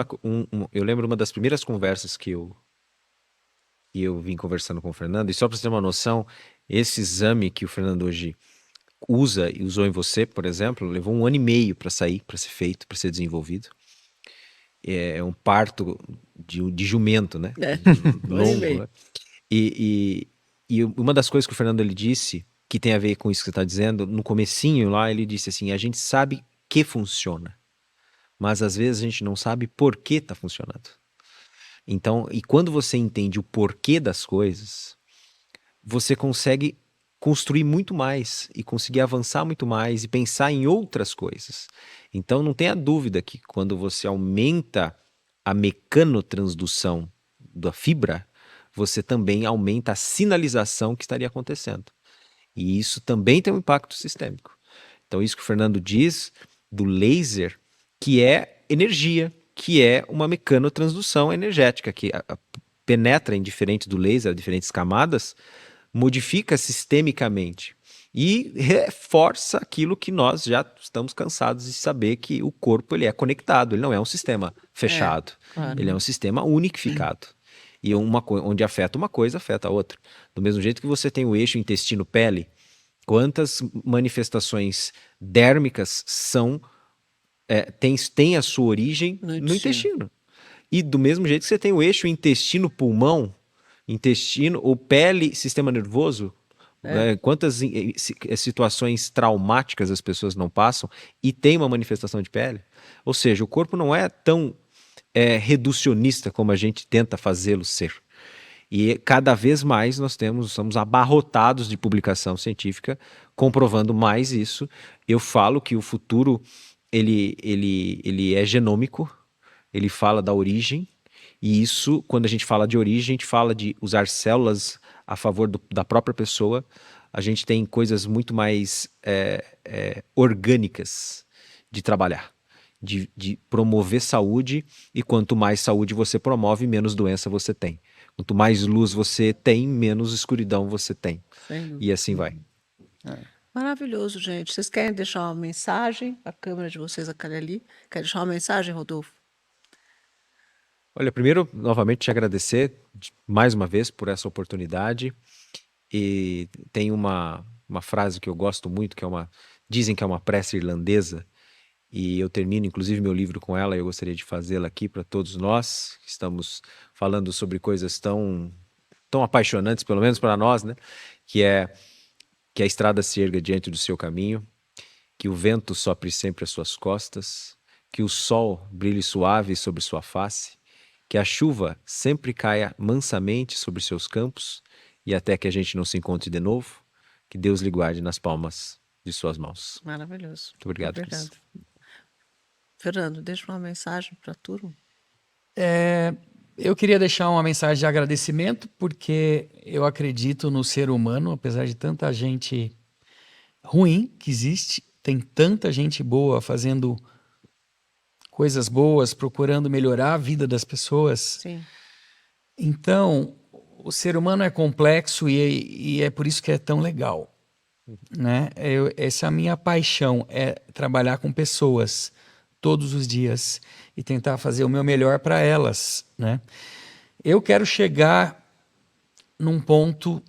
eu lembro uma das primeiras conversas que eu vim conversando com o Fernando, e só para você ter uma noção, esse exame que o Fernando hoje usa e usou em você, por exemplo, levou 1 ano e meio para sair, para ser feito, para ser desenvolvido. É um parto de jumento, né? É. Longo, né? E uma das coisas que o Fernando ele disse, que tem a ver com isso que você está dizendo, no comecinho lá, ele disse assim, a gente sabe que funciona, mas às vezes a gente não sabe por que está funcionando. Então, e quando você entende o porquê das coisas, você consegue construir muito mais e conseguir avançar muito mais e pensar em outras coisas. Então, não tenha dúvida que quando você aumenta a mecanotransdução da fibra, você também aumenta a sinalização que estaria acontecendo. E isso também tem um impacto sistêmico. Então, isso que o Fernando diz do laser, que é energia, que é uma mecanotransdução energética, que penetra em diferente do laser, diferentes camadas, modifica sistemicamente e reforça aquilo que nós já estamos cansados de saber, que o corpo ele é conectado, ele não é um sistema fechado, claro. ele é um sistema unificado. E onde afeta uma coisa, afeta a outra. Do mesmo jeito que você tem o eixo intestino-pele, quantas manifestações dérmicas tem a sua origem no intestino. E do mesmo jeito que você tem o eixo intestino-pulmão, intestino ou pele, sistema nervoso, quantas situações traumáticas as pessoas não passam e tem uma manifestação de pele. Ou seja, o corpo não é tão reducionista como a gente tenta fazê-lo ser. E cada vez mais nós somos abarrotados de publicação científica comprovando mais isso. Eu falo que o futuro ele é genômico, ele fala da origem, e isso, quando a gente fala de origem, a gente fala de usar células a favor da própria pessoa. A gente tem coisas muito mais orgânicas de trabalhar, de promover saúde, e quanto mais saúde você promove, menos doença você tem. Quanto mais luz você tem, menos escuridão você tem. E assim vai. Maravilhoso, gente. Vocês querem deixar uma mensagem? A câmera de vocês, aquela ali. Quer deixar uma mensagem, Rodolfo? Olha, primeiro, novamente, te agradecer mais uma vez por essa oportunidade. E tem uma frase que eu gosto muito, dizem que é uma prece irlandesa, e eu termino, inclusive, meu livro com ela, e eu gostaria de fazê-la aqui para todos nós, que estamos falando sobre coisas tão apaixonantes, pelo menos para nós, né? Que a estrada se erga diante do seu caminho, que o vento sopre sempre às suas costas, que o sol brilhe suave sobre sua face, que a chuva sempre caia mansamente sobre seus campos, e até que a gente não se encontre de novo, que Deus lhe guarde nas palmas de suas mãos. Maravilhoso. Muito obrigado, Cris. Fernando, deixa uma mensagem para a turma. Eu queria deixar uma mensagem de agradecimento, porque eu acredito no ser humano, apesar de tanta gente ruim que existe, tem tanta gente boa fazendo coisas boas, procurando melhorar a vida das pessoas. Sim. Então, o ser humano é complexo e é por isso que é tão legal, né? Essa é a minha paixão, é trabalhar com pessoas todos os dias e tentar fazer o meu melhor para elas, né? Eu quero chegar num ponto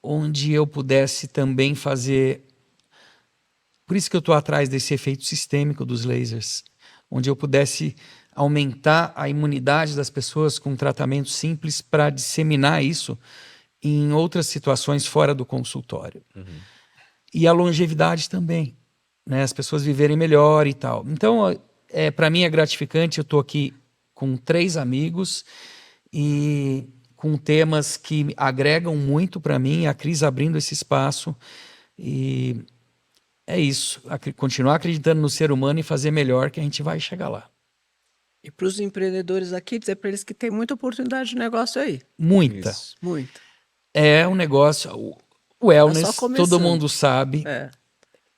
onde eu pudesse também fazer. Por isso que eu estou atrás desse efeito sistêmico dos lasers, onde eu pudesse aumentar a imunidade das pessoas com tratamentos simples para disseminar isso em outras situações fora do consultório. E a longevidade também, né? As pessoas viverem melhor e tal. Então, para mim é gratificante, eu estou aqui com 3 amigos e com temas que agregam muito para mim, a Cris abrindo esse espaço e é isso, continuar acreditando no ser humano e fazer melhor que a gente vai chegar lá. E para os empreendedores aqui, dizer para eles que tem muita oportunidade de negócio aí. Muita. Isso. Muita. É um negócio, o Tá wellness, só começando. todo mundo sabe, É,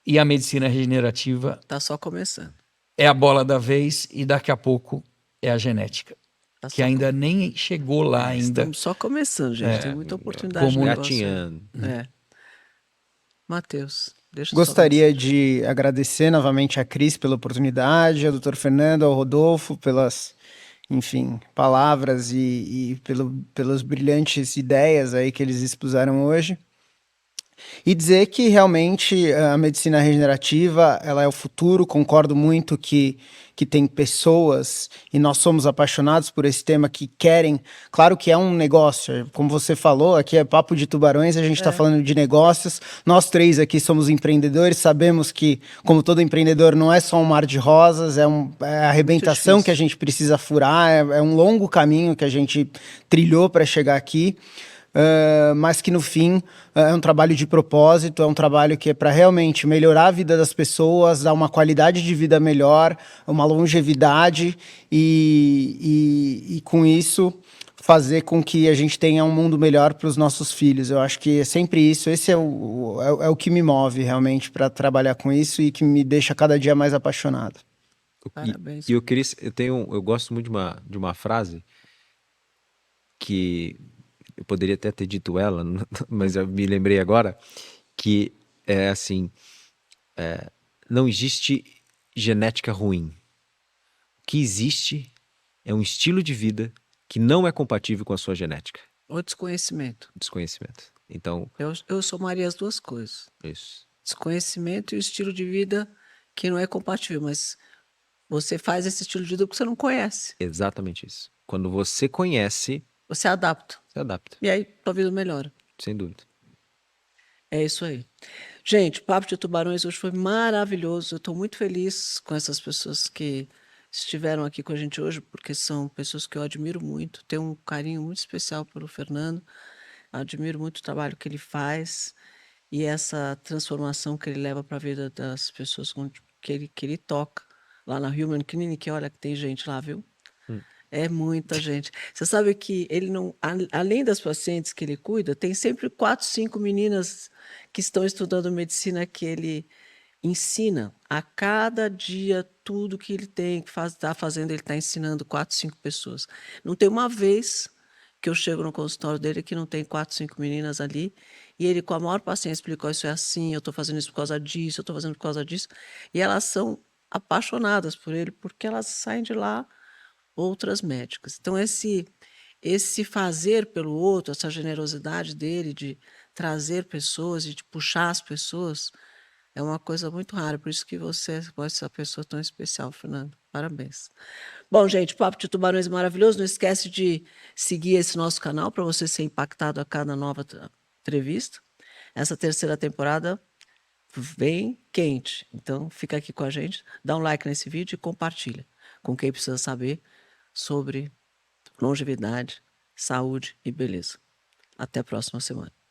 e a medicina regenerativa tá só começando. é a bola da vez e daqui a pouco é a genética, Tá que só ainda nem chegou lá ainda. Estamos só começando, gente. Tem muita oportunidade de como negócio aí. Gatinhando. É. Matheus, deixa eu Gostaria de agradecer novamente a Cris pela oportunidade, ao Dr. Fernando, ao Rodolfo pelas, enfim, palavras e pelas brilhantes ideias aí que eles expuseram hoje. E dizer que realmente a medicina regenerativa ela é o futuro. Concordo muito que tem pessoas, e nós somos apaixonados por esse tema, que querem. Claro que é um negócio, como você falou, aqui é papo de tubarões, a gente está falando de negócios. Nós 3 aqui somos empreendedores, sabemos que, como todo empreendedor, não é só um mar de rosas, é a arrebentação que a gente precisa furar, é um longo caminho que a gente trilhou para chegar aqui. Mas que no fim é um trabalho de propósito, é um trabalho que é para realmente melhorar a vida das pessoas, dar uma qualidade de vida melhor, uma longevidade e com isso fazer com que a gente tenha um mundo melhor para os nossos filhos. Eu acho que é sempre isso, esse é o que me move realmente para trabalhar com isso e que me deixa cada dia mais apaixonado. Parabéns. E eu gosto muito de uma frase que eu poderia até ter dito ela, mas eu me lembrei agora, que é assim, não existe genética ruim. O que existe é um estilo de vida que não é compatível com a sua genética. O desconhecimento. Desconhecimento. Então, Eu somaria as duas coisas. isso. Desconhecimento e o estilo de vida que não é compatível, mas você faz esse estilo de vida porque você não conhece. Exatamente isso. Quando você conhece, Você adapta. você adapta, E aí tua vida melhora. sem dúvida. É isso aí. Gente, o Papo de Tubarões hoje foi maravilhoso. Eu estou muito feliz com essas pessoas que estiveram aqui com a gente hoje, porque são pessoas que eu admiro muito. Tenho um carinho muito especial pelo Fernando. Admiro muito o trabalho que ele faz e essa transformação que ele leva para a vida das pessoas que ele toca lá na Human Clinic. Olha que tem gente lá, viu? É muita gente. Você sabe que ele não, além das pacientes que ele cuida, tem sempre 4, 5 meninas que estão estudando medicina que ele ensina. A cada dia, tudo que ele tem que está fazendo, ele está ensinando 4, 5 pessoas. Não tem uma vez que eu chego no consultório dele que não tem 4, 5 meninas ali, e ele, com a maior paciência, explica: isso é assim, eu estou fazendo isso por causa disso, eu estou fazendo por causa disso. E elas são apaixonadas por ele, porque elas saem de lá outras médicas. Então, esse fazer pelo outro, essa generosidade dele de trazer pessoas e de puxar as pessoas, é uma coisa muito rara. Por isso que você é essa pessoa tão especial, Fernando. Parabéns. Bom, gente, o Papo de Tubarões é maravilhoso. Não esquece de seguir esse nosso canal para você ser impactado a cada nova entrevista. Essa terceira temporada vem quente. Então, fica aqui com a gente, dá um like nesse vídeo e compartilha com quem precisa saber sobre longevidade, saúde e beleza. Até a próxima semana.